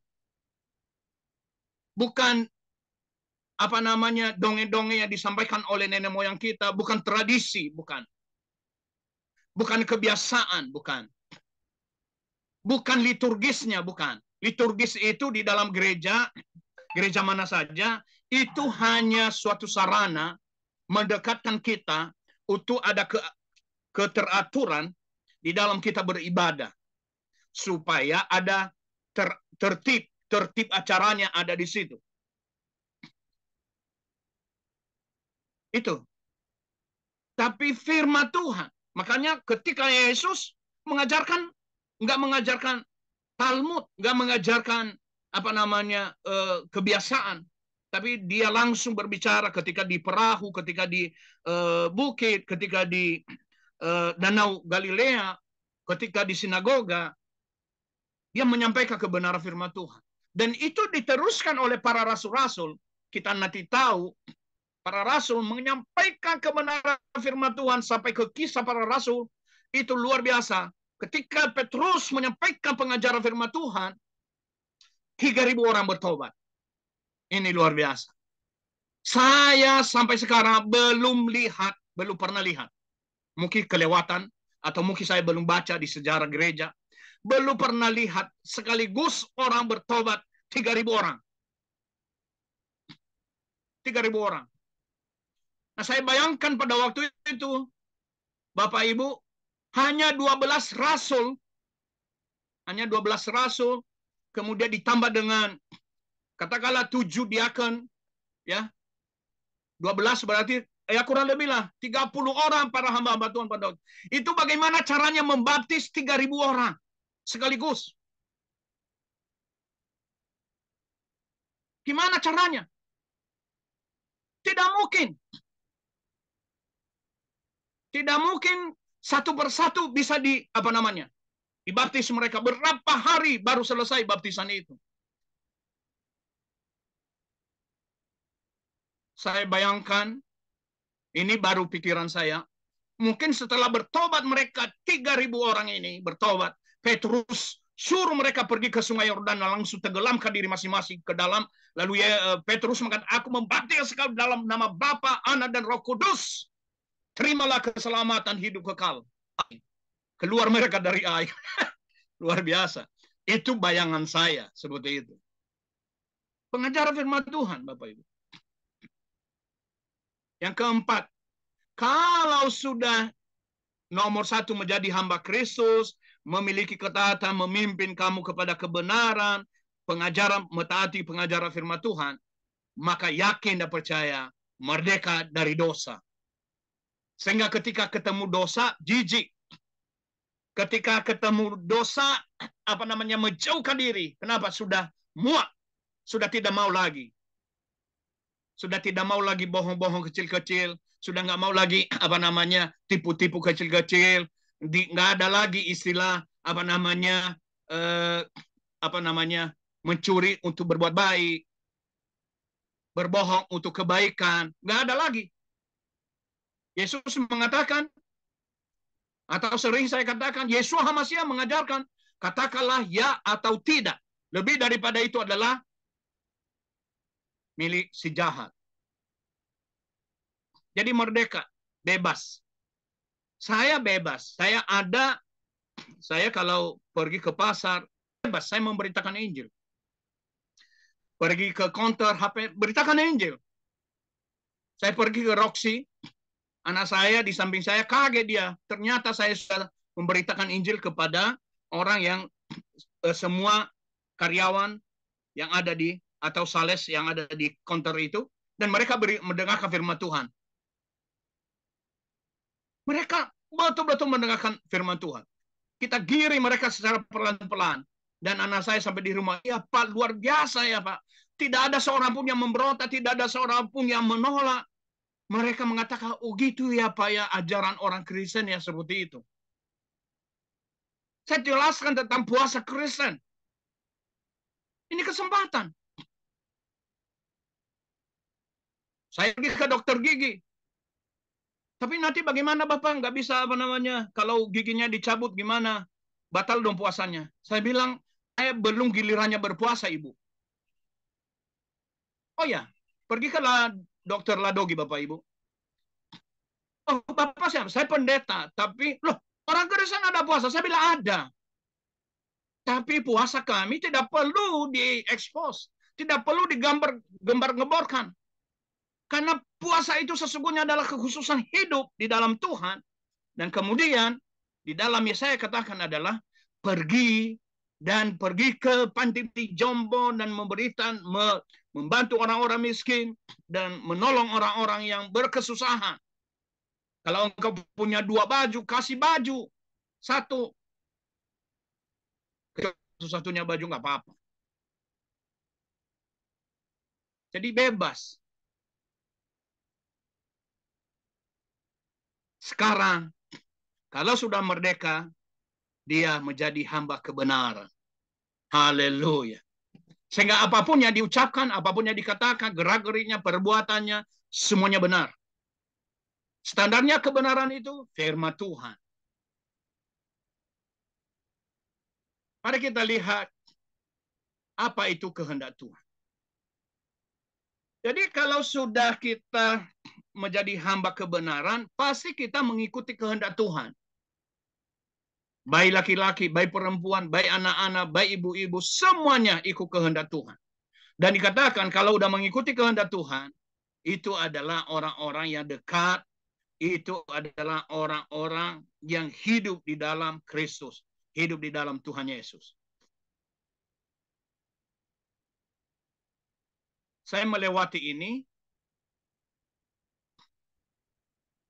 Bukan dongeng-dongeng yang disampaikan oleh nenek moyang kita, bukan tradisi, bukan. Bukan kebiasaan, bukan. Bukan liturgisnya, bukan. Liturgis itu di dalam gereja mana saja, itu hanya suatu sarana mendekatkan kita untuk ada keteraturan di dalam kita beribadah. Supaya ada tertib acaranya ada di situ. Itu. Tapi firman Tuhan. Makanya ketika Yesus mengajarkan, nggak mengajarkan Talmud, nggak mengajarkan kebiasaan, tapi dia langsung berbicara ketika di perahu, ketika di bukit, ketika di Danau Galilea, ketika di sinagoga, dia menyampaikan kebenaran firman Tuhan. Dan itu diteruskan oleh para rasul-rasul. Kita nanti tahu para rasul menyampaikan kebenaran firman Tuhan sampai ke kisah para rasul. Itu luar biasa. Ketika Petrus menyampaikan pengajaran firman Tuhan, 3.000 orang bertobat. Ini luar biasa. Saya sampai sekarang belum pernah lihat. Mungkin kelewatan, atau mungkin saya belum baca di sejarah gereja. Belum pernah lihat sekaligus orang bertobat 3.000 orang. 3.000 orang. Nah, saya bayangkan pada waktu itu, Bapak Ibu, hanya 12 rasul kemudian ditambah dengan katakanlah 7 diakon, ya, 12 berarti ya kurang lebih lah 30 orang para hamba-hamba Tuhan pada waktu. Itu bagaimana caranya membaptis 3.000 orang sekaligus? Gimana caranya? Tidak mungkin. Tidak mungkin satu persatu bisa dibaptis mereka. Berapa hari baru selesai baptisan itu? Saya bayangkan, ini baru pikiran saya, mungkin setelah bertobat mereka 3.000 orang ini bertobat, Petrus suruh mereka pergi ke Sungai Yordan dan langsung tenggelamkan diri masing-masing ke dalam. Lalu Petrus mengatakan, aku membaptis sekali dalam nama Bapa, Anak dan Roh Kudus. Terimalah keselamatan hidup kekal. Keluar mereka dari air. Luar biasa. Itu bayangan saya seperti itu. Pengajaran firman Tuhan, Bapak Ibu. Yang keempat, kalau sudah nomor 1 menjadi hamba Kristus, memiliki ketaatan, memimpin kamu kepada kebenaran, pengajaran, mentaati pengajaran firman Tuhan, maka yakin dan percaya, merdeka dari dosa. Sehingga ketika ketemu dosa, jijik. Ketika ketemu dosa, menjauhkan diri. Kenapa? Sudah muak. Sudah tidak mau lagi. Sudah tidak mau lagi bohong-bohong kecil-kecil. Sudah nggak mau lagi tipu-tipu kecil-kecil. Nggak ada lagi istilah mencuri untuk berbuat baik, berbohong untuk kebaikan. Nggak ada lagi. Yesus mengatakan, atau sering saya katakan, Yesus HaMashiach mengajarkan, katakanlah ya atau tidak. Lebih daripada itu adalah milik si jahat. Jadi merdeka, bebas. Saya bebas. Saya kalau pergi ke pasar, bebas. Saya memberitakan Injil. Pergi ke counter HP, beritakan Injil. Saya pergi ke Roxy, anak saya di samping saya, kaget dia. Ternyata saya sudah memberitakan Injil kepada orang yang semua karyawan yang ada atau sales yang ada di counter itu, dan mereka mendengarkan firman Tuhan. Mereka betul-betul mendengarkan firman Tuhan. Kita giring mereka secara pelan-pelan. Dan anak saya sampai di rumah, ya Pak, luar biasa ya Pak. Tidak ada seorang pun yang memberontak, tidak ada seorang pun yang menolak. Mereka mengatakan, oh gitu ya Pak ya, ajaran orang Kristen ya seperti itu. Saya jelaskan tentang puasa Kristen. Ini kesempatan. Saya pergi ke dokter gigi. Tapi nanti bagaimana Bapak? Nggak bisa kalau giginya dicabut gimana? Batal dong puasanya. Saya bilang, saya belum gilirannya berpuasa Ibu. Oh ya, pergi ke dokter Ladogi Bapak Ibu. Oh Bapak saya pendeta. Tapi loh, orang Kristen ada puasa. Saya bilang ada. Tapi puasa kami tidak perlu diekspos. Tidak perlu digembar-gemborkan. Karena puasa itu sesungguhnya adalah kekhususan hidup di dalam Tuhan. Dan kemudian di dalam Yesaya katakan adalah pergi ke panti jombo dan membantu orang-orang miskin dan menolong orang-orang yang berkesusahan. Kalau engkau punya 2 baju, kasih baju 1. Satu-satunya baju nggak apa-apa. Jadi bebas. Sekarang, kalau sudah merdeka, dia menjadi hamba kebenaran. Haleluya. Sehingga apapun yang diucapkan, apapun yang dikatakan, gerak-geriknya, perbuatannya, semuanya benar. Standarnya kebenaran itu firman Tuhan. Mari kita lihat apa itu kehendak Tuhan. Jadi kalau sudah kita menjadi hamba kebenaran, pasti kita mengikuti kehendak Tuhan. Baik laki-laki, baik perempuan, baik anak-anak, baik ibu-ibu, semuanya ikut kehendak Tuhan. Dan dikatakan kalau udah mengikuti kehendak Tuhan, itu adalah orang-orang yang dekat, itu adalah orang-orang yang hidup di dalam Kristus, hidup di dalam Tuhan Yesus. saya melewati ini.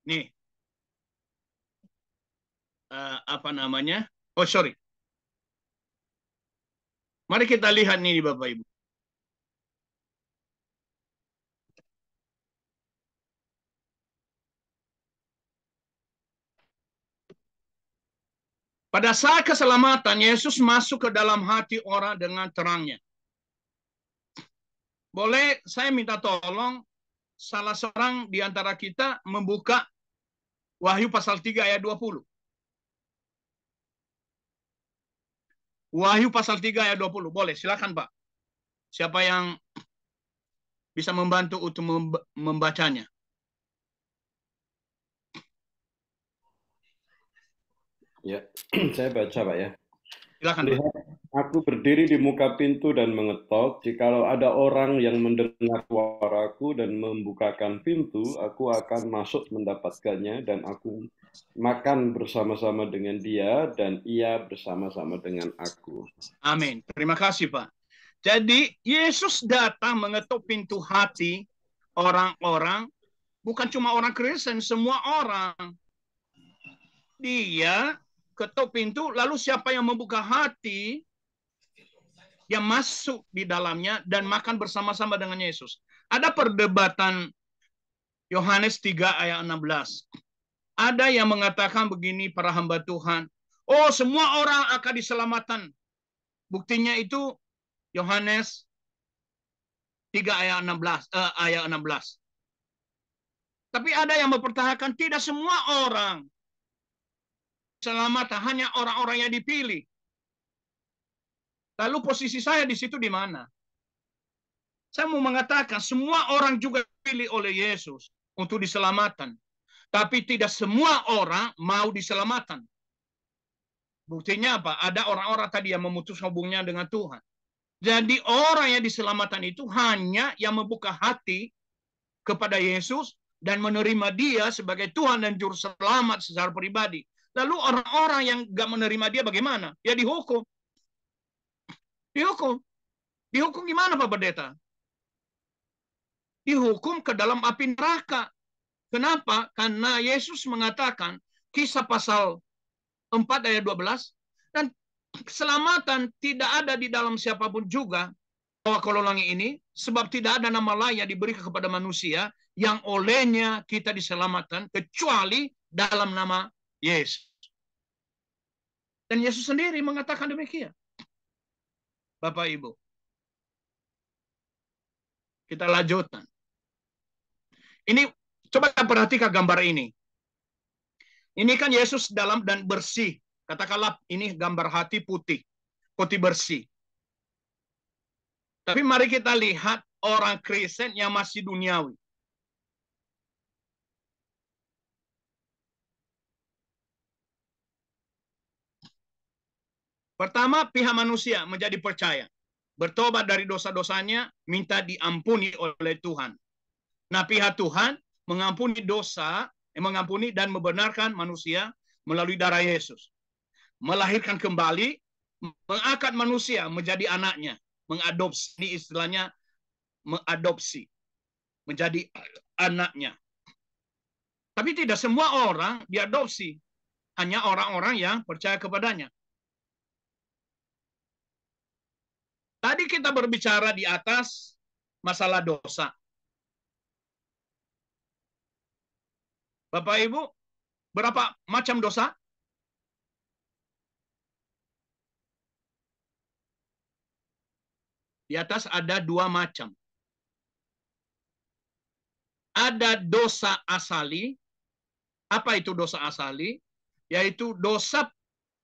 Nih, apa namanya? Oh, sorry. Mari kita lihat nih, Bapak Ibu. Pada saat keselamatan, Yesus masuk ke dalam hati orang dengan terangnya. Boleh saya minta tolong salah seorang di antara kita membuka Wahyu pasal 3 ayat 20. Wahyu pasal 3 ayat 20. Boleh, silakan Pak. Siapa yang bisa membantu untuk membacanya? Ya, saya baca Pak ya. Silakan Pak. Lihat, aku berdiri di muka pintu dan mengetok. Jikalau ada orang yang mendengar suaraku dan membukakan pintu, aku akan masuk mendapatkannya dan aku makan bersama-sama dengan dia dan ia bersama-sama dengan aku. Amin. Terima kasih Pak. Jadi Yesus datang mengetuk pintu hati orang-orang, bukan cuma orang Kristen, semua orang. Dia ketuk pintu, lalu siapa yang membuka hati, yang masuk di dalamnya dan makan bersama-sama dengan Yesus. Ada perdebatan Yohanes 3 ayat 16. Ada yang mengatakan begini, para hamba Tuhan, oh semua orang akan diselamatkan. Buktinya itu Yohanes 3 ayat 16. Tapi ada yang mempertahankan tidak semua orang selamat, hanya orang-orang yang dipilih. Lalu posisi saya di situ di mana? Saya mau mengatakan semua orang juga dipilih oleh Yesus untuk diselamatkan. Tapi tidak semua orang mau diselamatkan. Buktinya apa? Ada orang-orang tadi yang memutus hubungannya dengan Tuhan. Jadi orang yang diselamatkan itu hanya yang membuka hati kepada Yesus dan menerima dia sebagai Tuhan dan Juru Selamat secara pribadi. Lalu orang-orang yang gak menerima dia bagaimana? Ya dihukum. Dihukum. Dihukum gimana Pak Pendeta? Dihukum ke dalam api neraka. Kenapa? Karena Yesus mengatakan, Kisah pasal 4 ayat 12, dan keselamatan tidak ada di dalam siapapun juga bahwa kolongi ini, sebab tidak ada nama lain yang diberikan kepada manusia yang olehnya kita diselamatkan kecuali dalam nama Yesus. Dan Yesus sendiri mengatakan demikian. Bapak Ibu, kita lanjutkan. Ini coba perhatikan gambar ini. Ini kan Yesus dalam dan bersih. Katakanlah ini gambar hati putih. Putih bersih. Tapi mari kita lihat orang Kristen yang masih duniawi. Pertama, pihak manusia menjadi percaya. Bertobat dari dosa-dosanya, minta diampuni oleh Tuhan. Nah, pihak Tuhan mengampuni dosa, mengampuni dan membenarkan manusia melalui darah Yesus. Melahirkan kembali, mengangkat manusia menjadi anaknya. Mengadopsi, ini istilahnya mengadopsi. Menjadi anaknya. Tapi tidak semua orang diadopsi. Hanya orang-orang yang percaya kepadanya. Tadi kita berbicara di atas masalah dosa. Bapak Ibu, berapa macam dosa? Di atas ada 2 macam. Ada dosa asali. Apa itu dosa asali? Yaitu dosa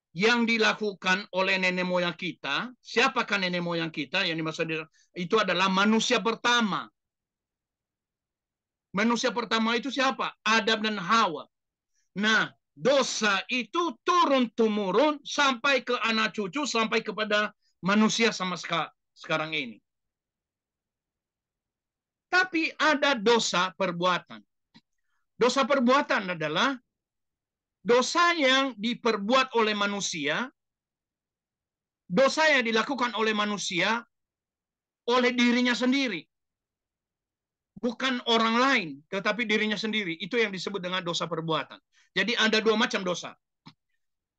yang dilakukan oleh nenek moyang kita. Siapakah nenek moyang kita? Yang dimaksud itu adalah manusia pertama. Manusia pertama itu siapa? Adam dan Hawa. Nah, dosa itu turun-temurun sampai ke anak cucu, sampai kepada manusia sama sekarang ini. Tapi ada dosa perbuatan. Dosa perbuatan adalah dosa yang diperbuat oleh manusia, dosa yang dilakukan oleh manusia oleh dirinya sendiri. bukan orang lain, tetapi dirinya sendiri. Itu yang disebut dengan dosa perbuatan. Jadi ada dua macam dosa.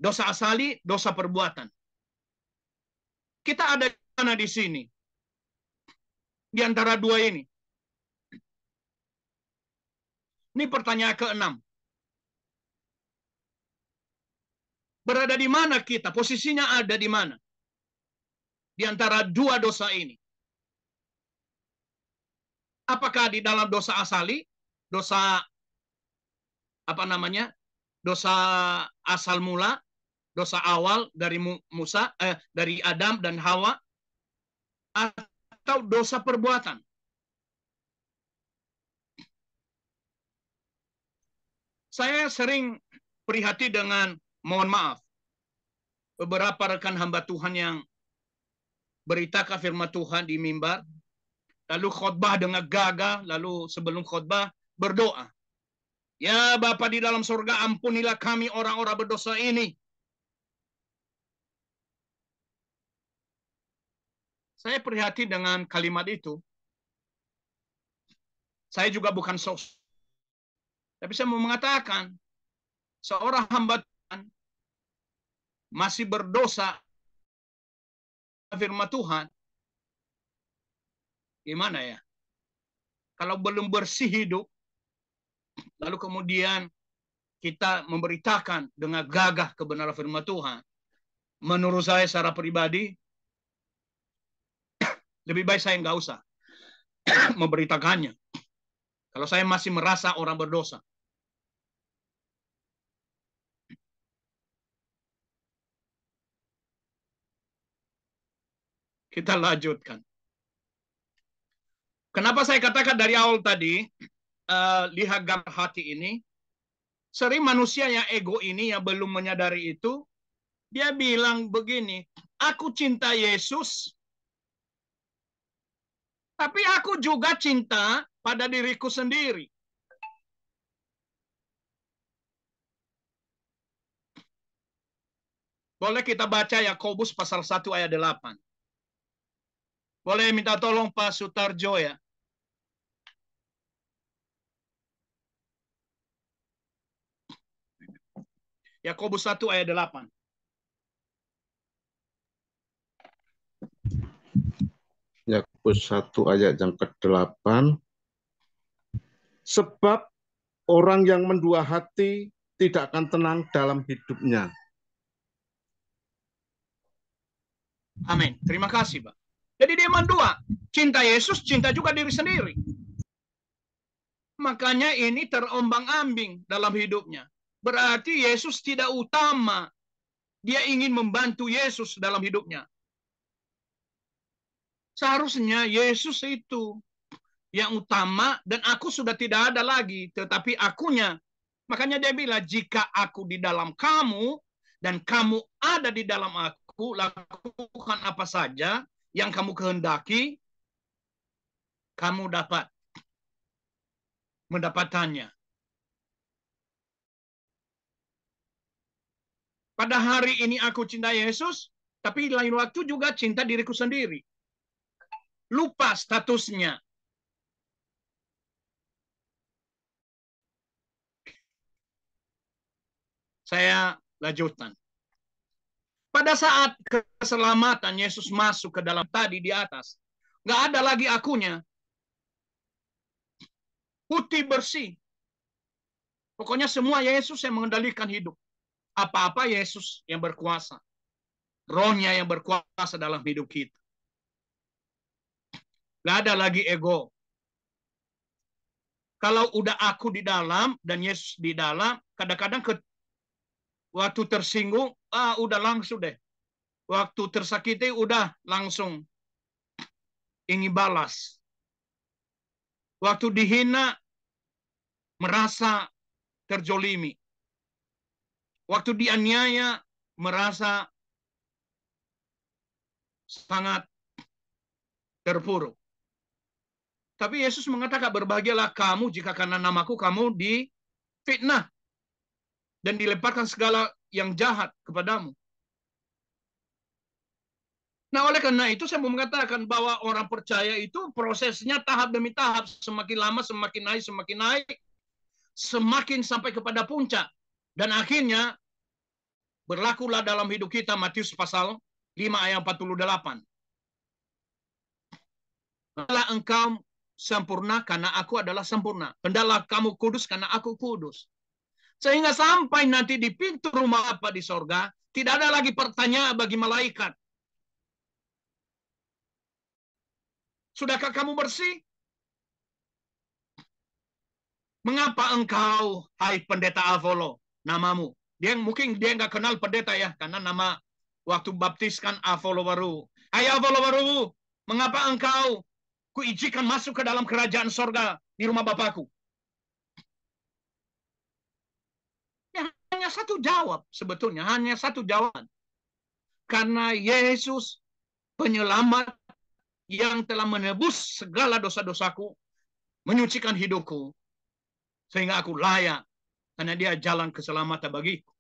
Dosa asali, dosa perbuatan. Kita ada di mana di sini? Di antara dua ini. Ini pertanyaan ke-6. Berada di mana kita? Posisinya ada di mana? Di antara dua dosa ini. Apakah di dalam dosa asali, dosa apa namanya? Dosa asal mula, dosa awal dari dari Adam dan Hawa, atau dosa perbuatan? Saya sering prihatin dengan, mohon maaf, beberapa rekan hamba Tuhan yang beritakan firman Tuhan di mimbar, lalu khotbah dengan gagah, lalu sebelum khotbah berdoa. Ya Bapa di dalam surga, ampunilah kami orang-orang berdosa ini. Saya prihatin dengan kalimat itu. Saya juga bukan sok. Tapi saya mau mengatakan, seorang hamba Tuhan masih berdosa firman Tuhan, gimana ya? Kalau belum bersih hidup, lalu kemudian kita memberitakan dengan gagah kebenaran firman Tuhan, menurut saya secara pribadi, lebih baik saya nggak usah memberitakannya. Kalau saya masih merasa orang berdosa. Kita lanjutkan. Kenapa saya katakan dari awal tadi, lihat gambar hati ini, sering manusia yang ego ini yang belum menyadari itu, dia bilang begini, aku cinta Yesus, tapi aku juga cinta pada diriku sendiri. Boleh kita baca Yakobus pasal 1 ayat 8. Boleh minta tolong Pak Sutarjo ya. Yakobus 1 ayat 8. Yakobus 1 ayat yang ke-8. Sebab orang yang mendua hati tidak akan tenang dalam hidupnya. Amin. Terima kasih, Pak. Jadi dia mendua. Cinta Yesus, cinta juga diri sendiri. Makanya ini terombang-ambing dalam hidupnya. Berarti Yesus tidak utama. Dia ingin membantu Yesus dalam hidupnya. Seharusnya Yesus itu yang utama dan aku sudah tidak ada lagi. Tetapi akunya. Makanya dia bilang, jika aku di dalam kamu dan kamu ada di dalam aku, lakukan apa saja yang kamu kehendaki, kamu dapat mendapatannya. Pada hari ini aku cinta Yesus, tapi lain waktu juga cinta diriku sendiri. Lupa statusnya. Saya lanjutkan. Pada saat keselamatan Yesus masuk ke dalam tadi di atas, nggak ada lagi akunya. Putih bersih. Pokoknya semua Yesus yang mengendalikan hidup. Apa-apa Yesus yang berkuasa. Rohnya yang berkuasa dalam hidup kita. Nggak ada lagi ego. Kalau udah aku di dalam dan Yesus di dalam, kadang-kadang waktu tersinggung, udah langsung deh. Waktu tersakiti, udah langsung ingin balas. Waktu dihina, merasa terjolimi. Waktu dianiaya, merasa sangat terpuruk. Tapi Yesus mengatakan, berbahagialah kamu jika karena namaku kamu difitnah dan dilemparkan segala yang jahat kepadamu. Nah, oleh karena itu saya mau mengatakan bahwa orang percaya itu prosesnya tahap demi tahap, semakin lama semakin naik, semakin sampai kepada puncak. Dan akhirnya berlakulah dalam hidup kita Matius pasal 5 ayat 48. Hendaklah engkau sempurna karena aku adalah sempurna. Hendaklah kamu kudus karena aku kudus. Sehingga sampai nanti di pintu rumah Bapa di sorga, tidak ada lagi pertanyaan bagi malaikat. Sudahkah kamu bersih? Mengapa engkau, hai pendeta Avolo, namamu? Mungkin dia nggak kenal pendeta ya, karena nama waktu baptiskan Avolo baru. Hai Avolo baru, mengapa engkau kuizinkan masuk ke dalam kerajaan sorga di rumah Bapakku? Ya, hanya satu jawab sebetulnya, hanya satu jawaban. Karena Yesus penyelamat yang telah menebus segala dosa-dosaku, menyucikan hidupku, sehingga aku layak, karena dia jalan keselamatan bagiku.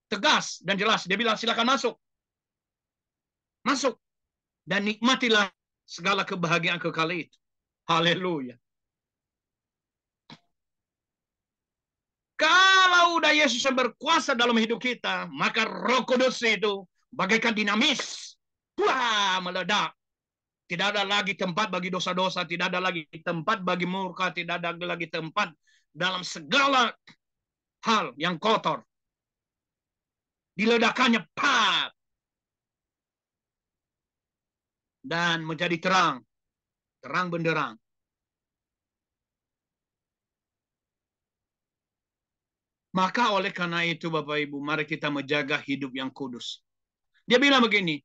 Tegas dan jelas, dia bilang silakan masuk. Masuk. Dan nikmatilah segala kebahagiaan kekal itu. Haleluya. Kalau udah Yesus yang berkuasa dalam hidup kita, maka Roh Kudus itu bagaikan dinamis. Wah, meledak. Tidak ada lagi tempat bagi dosa-dosa, tidak ada lagi tempat bagi murka, tidak ada lagi tempat dalam segala hal yang kotor. Diledakannya, pat. Dan menjadi terang. Terang benderang. Maka oleh karena itu Bapak Ibu, mari kita menjaga hidup yang kudus. Dia bilang begini,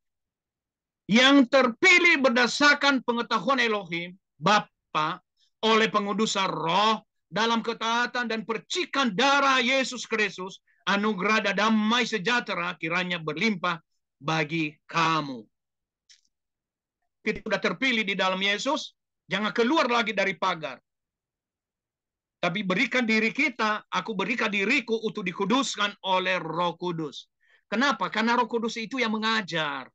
yang terpilih berdasarkan pengetahuan Elohim, Bapa, oleh pengudusan roh, dalam ketaatan dan percikan darah Yesus Kristus, anugerah dan damai sejahtera kiranya berlimpah bagi kamu. Kita sudah terpilih di dalam Yesus, jangan keluar lagi dari pagar. Tapi berikan diri kita, aku berikan diriku untuk dikuduskan oleh Roh Kudus. Kenapa? Karena Roh Kudus itu yang mengajar.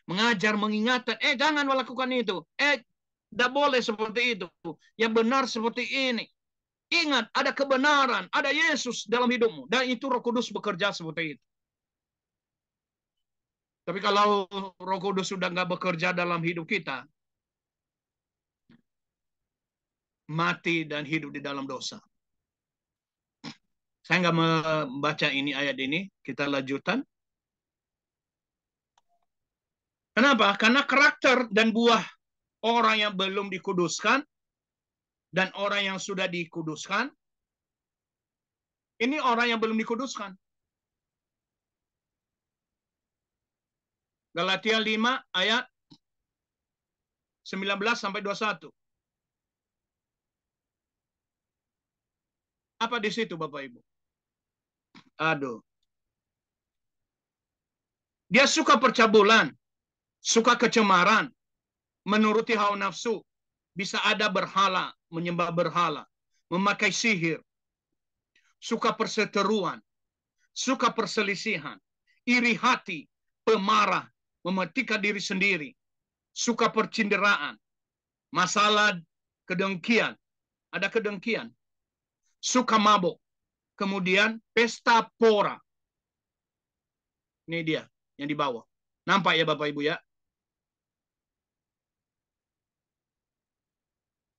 Mengajar, mengingatkan, jangan melakukan itu. Tidak boleh seperti itu. Yang benar seperti ini. Ingat, ada kebenaran, ada Yesus dalam hidupmu. Dan itu Roh Kudus bekerja seperti itu. Tapi kalau Roh Kudus sudah nggak bekerja dalam hidup kita, mati dan hidup di dalam dosa. Saya nggak membaca ini ayat ini, kita lanjutkan. Kenapa? Karena karakter dan buah orang yang belum dikuduskan dan orang yang sudah dikuduskan, ini orang yang belum dikuduskan. Galatia 5 ayat 19 sampai 21. Apa di situ Bapak Ibu? Aduh. Dia suka percabulan, suka kecemaran, menuruti hawa nafsu, bisa ada berhala, menyembah berhala, memakai sihir, suka perseteruan, suka perselisihan, iri hati, pemarah, mematikan diri sendiri, suka percinderaan, masalah kedengkian, ada kedengkian, suka mabuk, kemudian pesta pora. Ini dia yang di bawah. Nampak ya Bapak Ibu ya?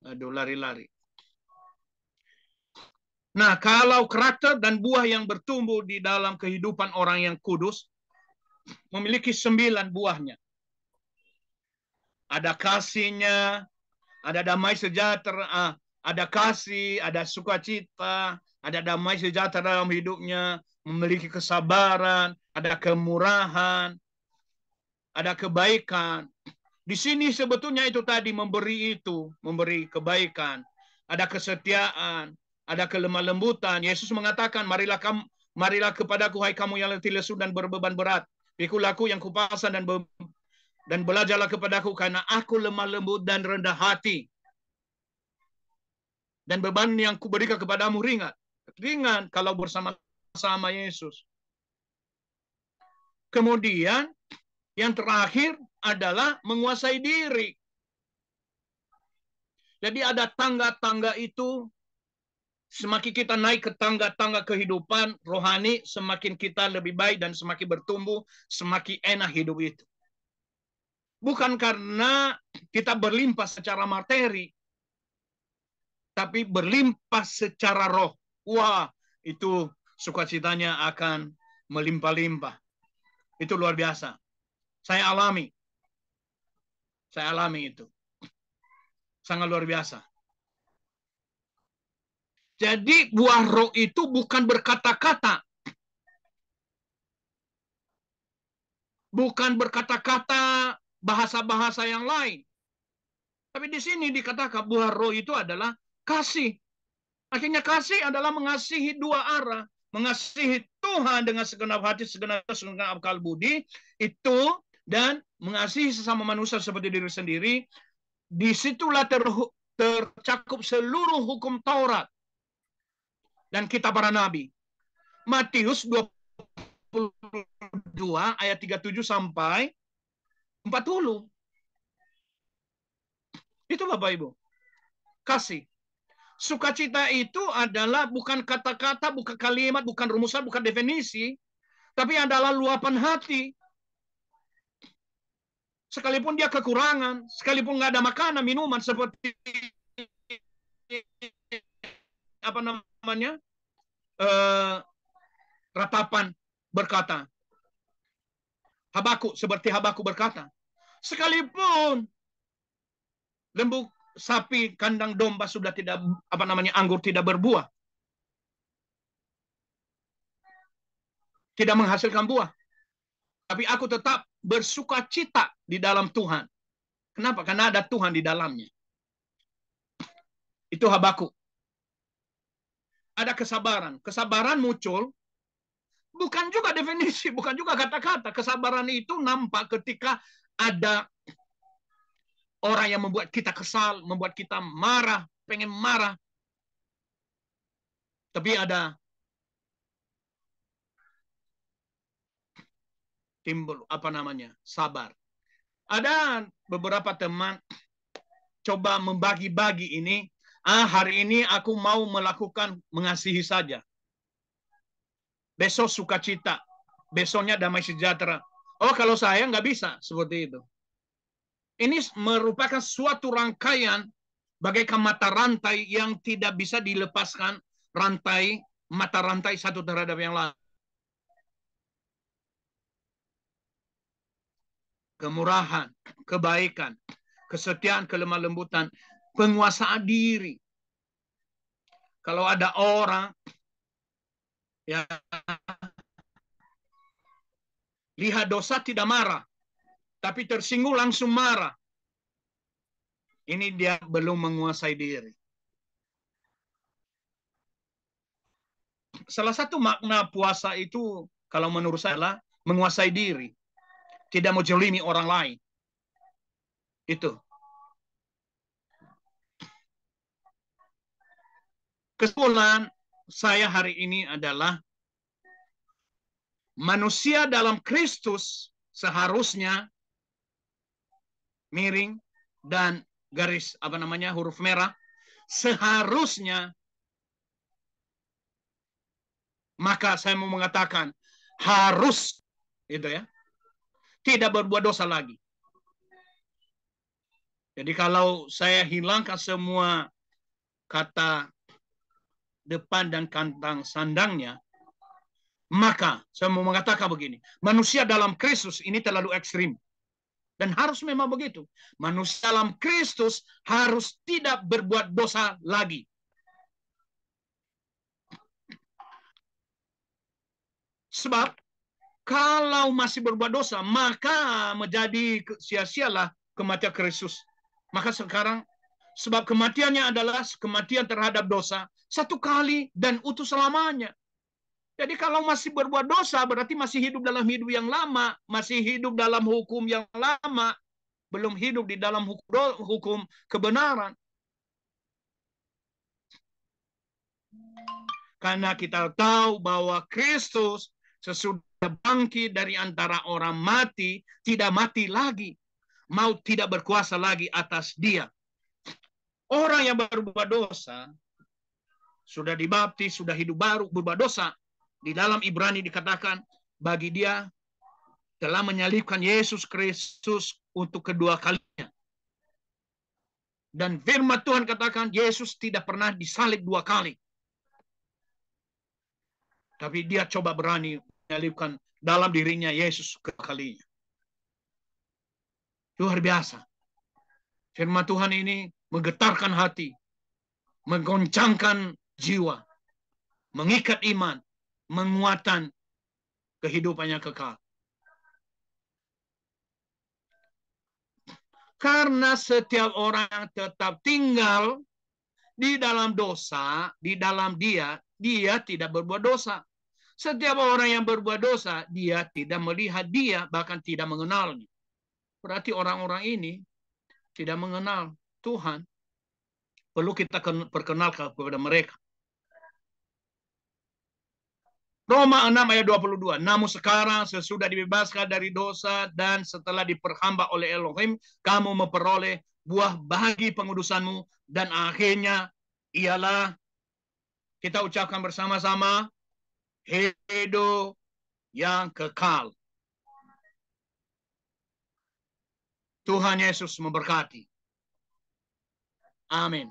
Aduh, lari-lari. Nah, kalau karakter dan buah yang bertumbuh di dalam kehidupan orang yang kudus, memiliki 9 buahnya. Ada kasihnya, ada damai sejahtera, ada kasih, ada sukacita, ada damai sejahtera dalam hidupnya, memiliki kesabaran, ada kemurahan, ada kebaikan. Di sini sebetulnya itu tadi memberi kebaikan, ada kesetiaan, ada kelemah lembutan. Yesus mengatakan, marilah kepadaku hai kamu yang letih lesu dan berbeban berat. Pikulah aku yang kupasan dan belajarlah kepadaku karena aku lemah lembut dan rendah hati. Dan beban yang kuberikan kepadamu ringan. Ringan kalau bersama-sama Yesus. Kemudian Yang terakhir adalah menguasai diri. Jadi ada tangga-tangga itu, semakin kita naik ke tangga-tangga kehidupan rohani, semakin kita lebih baik dan semakin bertumbuh, semakin enak hidup itu. Bukan karena kita berlimpah secara materi, tapi berlimpah secara roh. Wah, itu sukacitanya akan melimpah-limpah. Itu luar biasa. Saya alami itu. Sangat luar biasa. Jadi buah roh itu bukan berkata-kata. Bukan berkata-kata bahasa-bahasa yang lain. Tapi di sini dikatakan buah roh itu adalah kasih. Akhirnya kasih adalah mengasihi dua arah. Mengasihi Tuhan dengan segenap hati, segenap akal budi. Itu dan mengasihi sesama manusia seperti diri sendiri. Disitulah tercakup seluruh hukum Taurat dan kitab para nabi. Matius 22 ayat 37 sampai 40. Itu Bapak Ibu. Kasih. Sukacita itu adalah bukan kata-kata, bukan kalimat, bukan rumusan, bukan definisi, tapi adalah luapan hati. Sekalipun dia kekurangan, sekalipun nggak ada makanan, minuman, seperti apa namanya, ratapan berkata, seperti Habakuk berkata, sekalipun lembu sapi kandang domba sudah tidak anggur tidak berbuah, tidak menghasilkan buah, tapi aku tetap bersukacita di dalam Tuhan. Kenapa? Karena ada Tuhan di dalamnya. Itu Habakuk. Ada kesabaran. Kesabaran muncul bukan juga definisi, bukan juga kata-kata. Kesabaran itu nampak ketika ada orang yang membuat kita kesal, membuat kita marah, pengen marah. Tapi ada timbul sabar. Ada beberapa teman coba membagi-bagi ini. Hari ini aku mau melakukan mengasihi saja. Besok sukacita. Besoknya damai sejahtera. Oh, kalau saya nggak bisa seperti itu. Ini merupakan suatu rangkaian bagaikan mata rantai yang tidak bisa dilepaskan mata rantai satu terhadap yang lain. Kemurahan, kebaikan, kesetiaan, kelemah lembutan, penguasaan diri. Kalau ada orang ya lihat dosa tidak marah, tapi tersinggung langsung marah. Ini dia belum menguasai diri. Salah satu makna puasa itu, kalau menurut saya, adalah menguasai diri. Tidak menjolimi orang lain. Itu. Kesimpulan saya hari ini adalah manusia dalam Kristus seharusnya miring dan garis huruf merah, seharusnya, maka saya mau mengatakan harus itu ya, tidak berbuat dosa lagi. Jadi kalau saya hilangkan semua kata depan dan kantang sandangnya, maka saya mau mengatakan begini, manusia dalam Kristus ini terlalu ekstrim. Dan harus memang begitu. Manusia dalam Kristus harus tidak berbuat dosa lagi. Sebab kalau masih berbuat dosa, maka menjadi sia-sialah kematian Kristus. Maka sekarang, sebab kematiannya adalah kematian terhadap dosa, satu kali dan utuh selamanya. Jadi kalau masih berbuat dosa, berarti masih hidup dalam hidup yang lama, masih hidup dalam hukum yang lama, belum hidup di dalam hukum kebenaran. Karena kita tahu bahwa Kristus sesudah bangkit dari antara orang mati, tidak mati lagi. Maut tidak berkuasa lagi atas dia. Orang yang berbuat dosa, sudah dibaptis, sudah hidup baru, berbuat dosa. Di dalam Ibrani dikatakan, bagi dia telah menyalibkan Yesus Kristus untuk kedua kalinya. Dan firman Tuhan katakan, Yesus tidak pernah disalib 2 kali. Tapi dia coba berani menyalibkan dalam dirinya Yesus kedua kalinya. Luar biasa. Firman Tuhan ini menggetarkan hati, menggoncangkan jiwa, mengikat iman, menguatkan kehidupannya kekal. Karena setiap orang tetap tinggal di dalam dosa, di dalam dia tidak berbuat dosa. Setiap orang yang berbuat dosa, dia tidak melihat dia, bahkan tidak mengenalnya. Berarti orang-orang ini tidak mengenal Tuhan. Perlu kita perkenalkan kepada mereka. Roma 6 ayat 22. Namun sekarang sesudah dibebaskan dari dosa dan setelah diperhamba oleh Elohim, kamu memperoleh buah bagi pengudusanmu, dan akhirnya ialah, kita ucapkan bersama-sama, hidup yang kekal. Tuhan Yesus memberkati. Amin.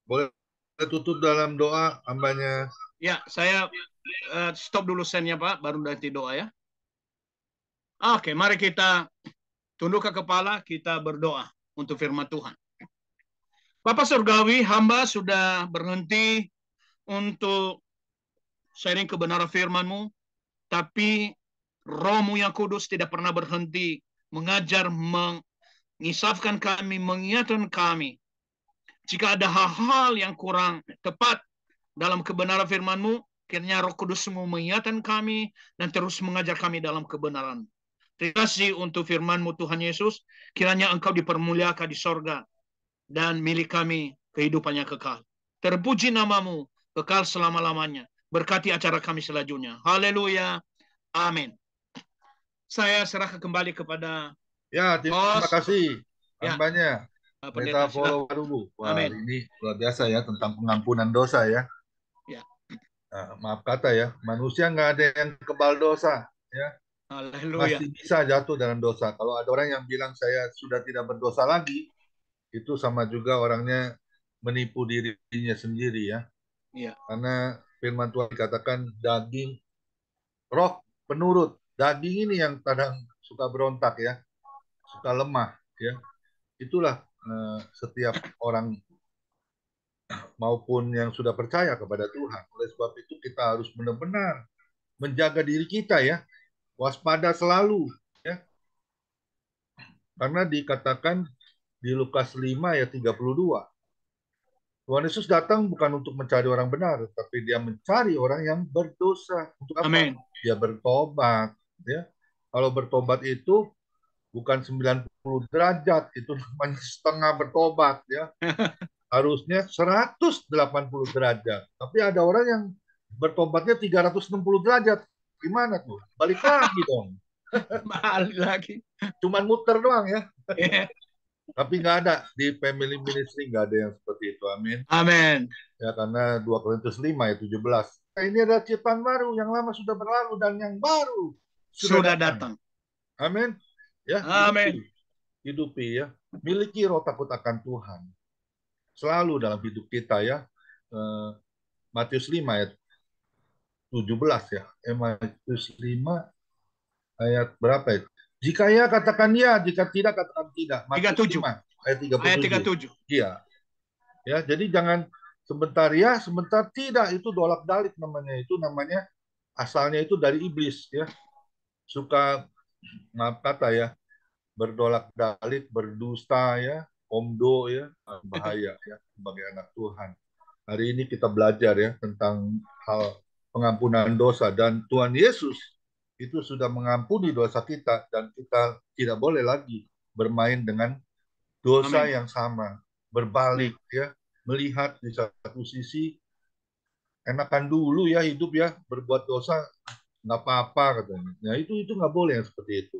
Boleh tutup dalam doa hambanya. Ya, saya stop dulu sennya Pak, baru nanti doa ya. Oke, mari kita tundukkan kepala, kita berdoa untuk firman Tuhan. Bapak Surgawi, hamba sudah berhenti untuk sharing kebenaran firman-Mu, tapi Roh-Mu yang kudus tidak pernah berhenti mengajar, mengisafkan kami, mengingatkan kami. Jika ada hal-hal yang kurang tepat dalam kebenaran firman-Mu, kiranya Roh Kudus-Mu mengingatkan kami dan terus mengajar kami dalam kebenaran. Terima kasih untuk firman-Mu Tuhan Yesus, kiranya Engkau dipermuliakan di sorga dan milik kami kehidupannya kekal. Terpuji nama-Mu kekal selama-lamanya. Berkati acara kami selanjutnya. Haleluya. Amin. Saya serahkan kembali kepada Ya, terima kasih hambanya. Pendeta follow dulu. Wah, Amin. ini luar biasa ya tentang pengampunan dosa ya. Ya. Maaf kata ya, manusia nggak ada yang kebal dosa ya. Haleluya. Masih bisa jatuh dalam dosa. Kalau ada orang yang bilang saya sudah tidak berdosa lagi, itu sama juga orangnya menipu dirinya sendiri ya. Ya. Karena firman Tuhan dikatakan daging, roh penurut. Daging ini yang kadang suka berontak ya, suka lemah ya. Itulah setiap orang maupun yang sudah percaya kepada Tuhan. Oleh sebab itu kita harus benar-benar menjaga diri kita ya, waspada selalu ya. Karena dikatakan di Lukas 5 ayat 32, Tuhan Yesus datang bukan untuk mencari orang benar, tapi dia mencari orang yang berdosa. Untuk apa? Amin. Dia bertobat ya. Kalau bertobat itu bukan 90 derajat, itu namanya setengah bertobat ya. Harusnya 180 derajat. Tapi ada orang yang bertobatnya 360 derajat. Gimana tuh? Balik lagi dong. Balik lagi. Cuman muter doang ya. Yeah. Tapi nggak ada. Di family ministry nggak ada yang seperti itu. Amin. Amin. Ya, karena 2 Korintus 5 ayat 17. Nah, ini adalah ciptaan baru. Yang lama sudah berlalu dan yang baru sudah datang. Amin. Ya, Amin. Hidupi ya. Miliki roh takut akan Tuhan. Selalu dalam hidup kita ya. Matius 5 ayat 17 ya. Matius 5 ayat berapa itu? Jika ya katakan ya, jika tidak katakan tidak. Matius 5 ayat 37. Iya. Ya, jadi jangan sebentar ya, sebentar tidak, itu dolak-dalik namanya. Itu namanya asalnya itu dari iblis ya. Suka maaf kata ya, berdolak-dalik, berdusta ya, omdo ya, bahaya ya sebagai anak Tuhan. Hari ini kita belajar ya tentang hal pengampunan dosa, dan Tuhan Yesus itu sudah mengampuni dosa kita, dan kita tidak boleh lagi bermain dengan dosa yang sama, berbalik ya, melihat di satu sisi Enakan dulu ya hidup ya, berbuat dosa nggak apa-apa katanya. Nah itu nggak boleh yang seperti itu.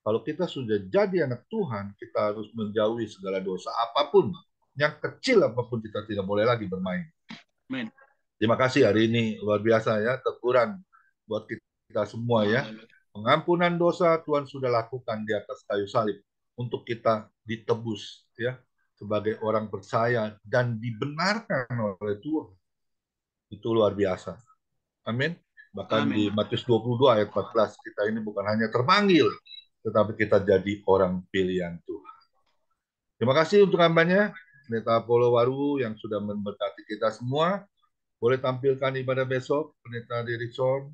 Kalau kita sudah jadi anak Tuhan, kita harus menjauhi segala dosa apapun, yang kecil apapun kita tidak boleh lagi bermain. Amin. Terima kasih hari ini luar biasa ya, teguran buat kita semua ya. Pengampunan dosa Tuhan sudah lakukan di atas kayu salib untuk kita ditebus ya sebagai orang percaya dan dibenarkan oleh Tuhan. Itu luar biasa. Amin. Bahkan Amin. di Matius 22 ayat 14 kita ini bukan hanya terpanggil, tetapi kita jadi orang pilihan Tuhan. Terima kasih untuk hambanya, Pendeta Apollo Waru yang sudah memberkati kita semua. Boleh tampilkan ibadah besok, Pendeta Dirikson.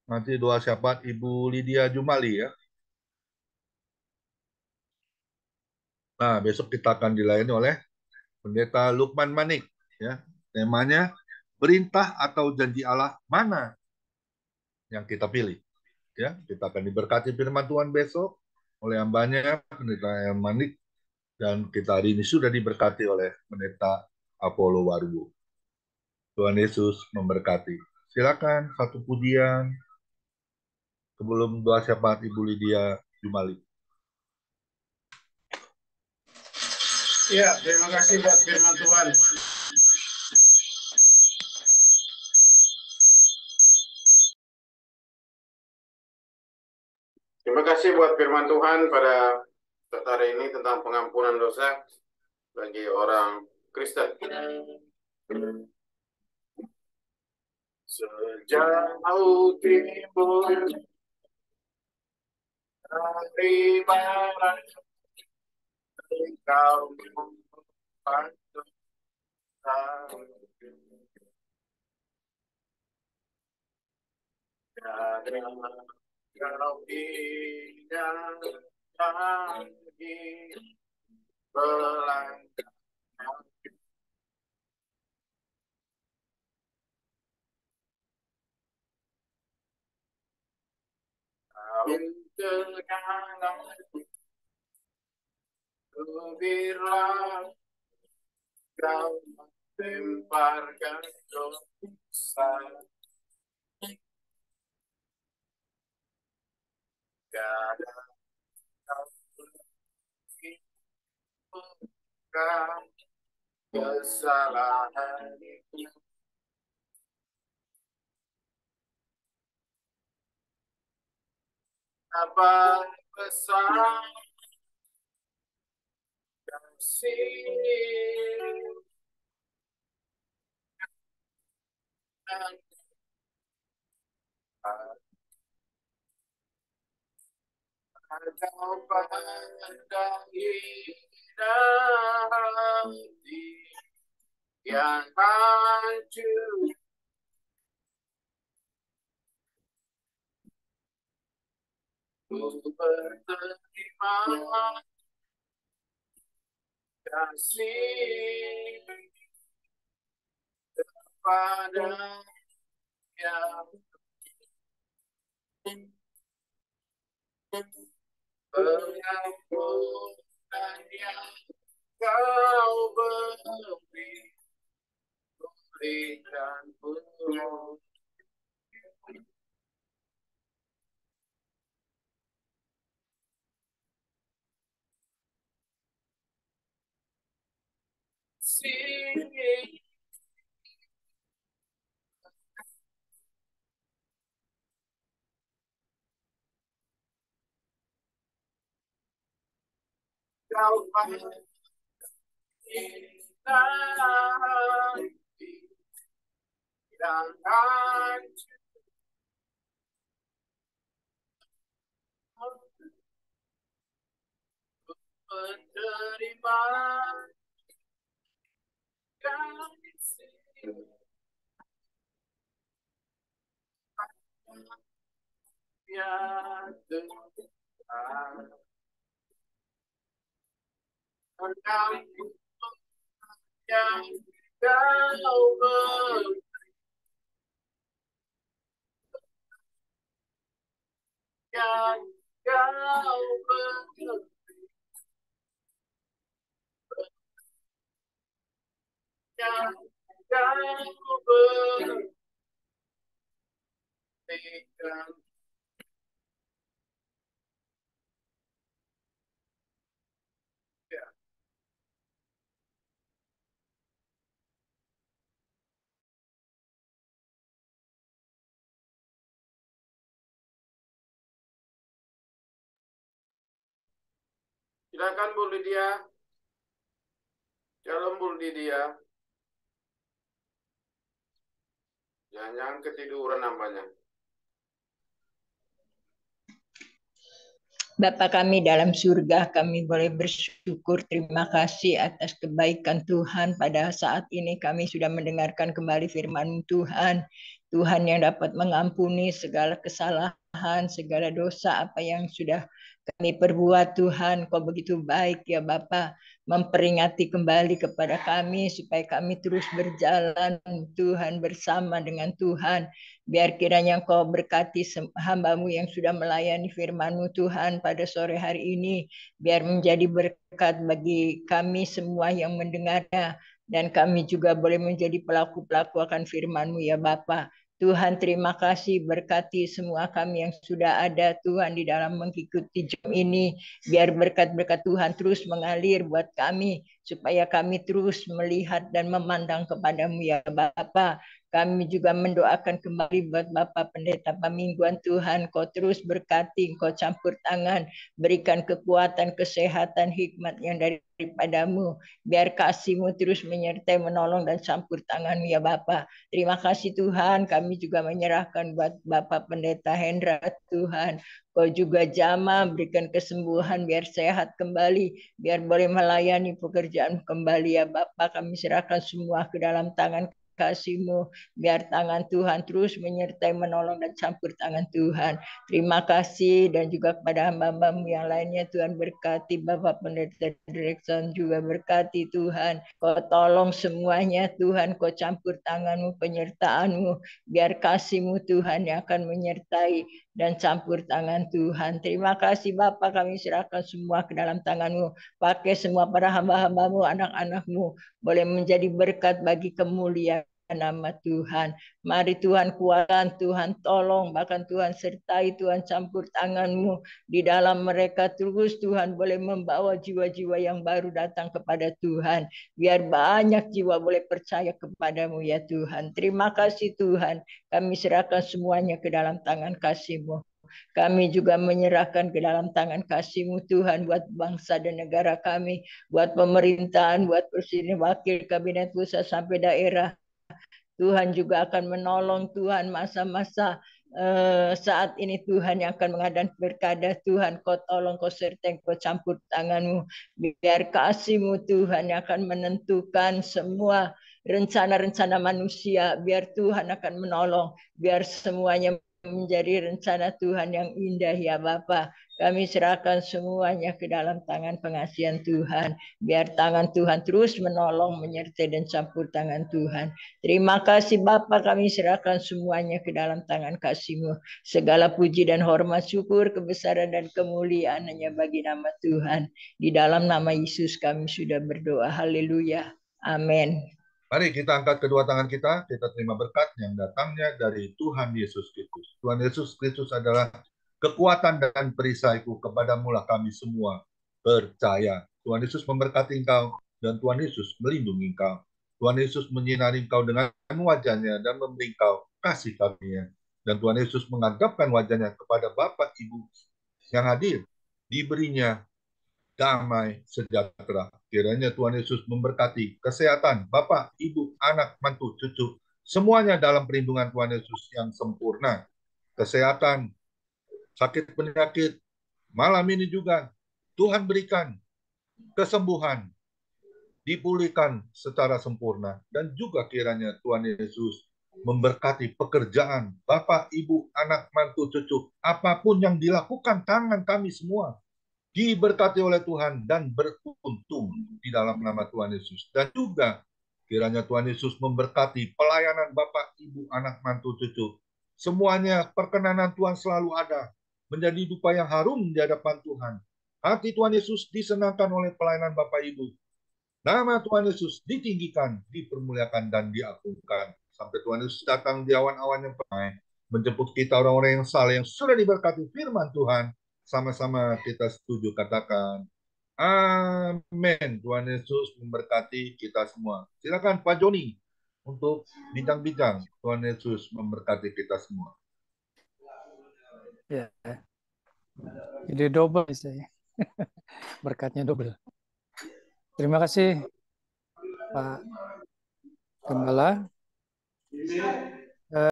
Nanti doa syafaat Ibu Lydia Jumali ya. Nah, besok kita akan dilayani oleh Pendeta Lukman Manik ya. Temanya perintah atau janji Allah mana yang kita pilih. Ya, kita akan diberkati firman Tuhan besok oleh hambanya Pendeta Manik dan kita hari ini sudah diberkati oleh Pendeta Apollo Waru. Tuhan Yesus memberkati. Silakan satu pujian sebelum doa syafaat Ibu Lydia Jumali. Ya, terima kasih buat firman Tuhan. Terima kasih buat firman Tuhan pada saat hari ini tentang pengampunan dosa bagi orang Kristen. Sejauh timur dari barat, engkau membantu kami. Kau ingat lagi belangkah kegangan kubirlah kau lemparkan dosa tiada kau pergi bukan kesalahan apa besar kasih kau pandangi hati yang hancur ku berterima kasih kepada yang pengampunan yang kau berikan pun. Kau pandangi hati yang hancur menerima kasih yang Tuhan. Pengampunan yang kau berikan kau Silakan Bu Lydia. Shalom Bu Lydia. Jangan ketiduran nampaknya. Bapa kami dalam surga, kami boleh bersyukur, terima kasih atas kebaikan Tuhan. Pada saat ini kami sudah mendengarkan kembali firman Tuhan. Tuhan yang dapat mengampuni segala kesalahan, segala dosa apa yang sudah kami perbuat. Tuhan, Kau begitu baik ya Bapa, memperingati kembali kepada kami supaya kami terus berjalan Tuhan bersama dengan Tuhan. Biar kiranya Engkau berkati hamba-Mu yang sudah melayani firman-Mu Tuhan pada sore hari ini. Biar menjadi berkat bagi kami semua yang mendengarnya. Dan kami juga boleh menjadi pelaku-pelaku akan firman-Mu ya Bapa. Tuhan terima kasih, berkati semua kami yang sudah ada Tuhan di dalam mengikuti jam ini. Biar berkat-berkat Tuhan terus mengalir buat kami. Supaya kami terus melihat dan memandang kepadamu ya Bapa. Kami juga mendoakan kembali buat Bapak Pendeta Pamingguan. Tuhan, Kau terus berkati, Kau campur tangan, berikan kekuatan, kesehatan, hikmat yang daripadamu. Biar kasih-Mu terus menyertai, menolong, dan campur tangan ya Bapak. Terima kasih Tuhan, kami juga menyerahkan buat Bapak Pendeta Hendra Tuhan. Kau juga jamah, berikan kesembuhan, biar sehat kembali, biar boleh melayani pekerjaan kembali ya Bapak. Kami serahkan semua ke dalam tangan kasih-Mu, biar tangan Tuhan terus menyertai, menolong, dan campur tangan Tuhan. Terima kasih, dan juga kepada hamba-hamba-Mu yang lainnya Tuhan berkati, Bapak Pendeta Direkson juga berkati Tuhan. Kau tolong semuanya Tuhan, Kau campur tangan-Mu, penyertaan-Mu, biar kasih-Mu Tuhan yang akan menyertai dan campur tangan Tuhan. Terima kasih Bapak, kami serahkan semua ke dalam tangan-Mu. Pakai semua para hamba-hamba-Mu, anak-anak-Mu, boleh menjadi berkat bagi kemuliaan nama Tuhan. Mari Tuhan kuatkan, Tuhan tolong, bahkan Tuhan sertai, Tuhan campur tangan-Mu di dalam mereka terus Tuhan boleh membawa jiwa-jiwa yang baru datang kepada Tuhan. Biar banyak jiwa boleh percaya kepadamu ya Tuhan. Terima kasih Tuhan. Kami serahkan semuanya ke dalam tangan kasih-Mu. Kami juga menyerahkan ke dalam tangan kasih-Mu Tuhan buat bangsa dan negara kami, buat pemerintahan, buat presiden, wakil kabinet pusat sampai daerah. Tuhan juga akan menolong Tuhan masa-masa saat ini Tuhan yang akan mengadakan pilkada. Tuhan Kau tolong, Kau sertai, Kau campur tangan-Mu. Biar kasih-Mu Tuhan yang akan menentukan semua rencana-rencana manusia. Biar Tuhan akan menolong. Biar semuanya menjadi rencana Tuhan yang indah ya Bapa. Kami serahkan semuanya ke dalam tangan pengasihan Tuhan. Biar tangan Tuhan terus menolong, menyertai, dan campur tangan Tuhan. Terima kasih Bapa, kami serahkan semuanya ke dalam tangan kasih-Mu. Segala puji dan hormat, syukur, kebesaran, dan kemuliaan hanya bagi nama Tuhan. Di dalam nama Yesus kami sudah berdoa. Haleluya. Amin. Mari kita angkat kedua tangan kita terima berkat yang datangnya dari Tuhan Yesus Kristus. Tuhan Yesus Kristus adalah kekuatan dan perisaiku, kepadamu lah kami semua percaya. Tuhan Yesus memberkati engkau dan Tuhan Yesus melindungi engkau. Tuhan Yesus menyinari engkau dengan wajahnya dan memberi engkau kasih karunia. Dan Tuhan Yesus menghadapkan wajahnya kepada Bapak Ibu yang hadir, diberinya damai sejahtera. Kiranya Tuhan Yesus memberkati kesehatan Bapak, Ibu, anak, mantu, cucu, semuanya dalam perlindungan Tuhan Yesus yang sempurna. Kesehatan, sakit penyakit, malam ini juga Tuhan berikan kesembuhan, dipulihkan secara sempurna. Dan juga kiranya Tuhan Yesus memberkati pekerjaan Bapak, Ibu, anak, mantu, cucu, apapun yang dilakukan tangan kami semua diberkati oleh Tuhan dan beruntung di dalam nama Tuhan Yesus. Dan juga kiranya Tuhan Yesus memberkati pelayanan Bapak, Ibu, anak, mantu, cucu. Semuanya perkenanan Tuhan selalu ada, menjadi dupa yang harum di hadapan Tuhan. Hati Tuhan Yesus disenangkan oleh pelayanan Bapak Ibu. Nama Tuhan Yesus ditinggikan, dipermuliakan, dan diagungkan sampai Tuhan Yesus datang di awan-awan yang penuh, menjemput kita orang-orang yang salah yang sudah diberkati firman Tuhan. Sama-sama kita setuju katakan amin. Tuhan Yesus memberkati kita semua. Silakan Pak Joni untuk bincang-bincang. Tuhan Yesus memberkati kita semua. Ya, jadi double saya. Berkatnya double. Terima kasih Pak Gembala.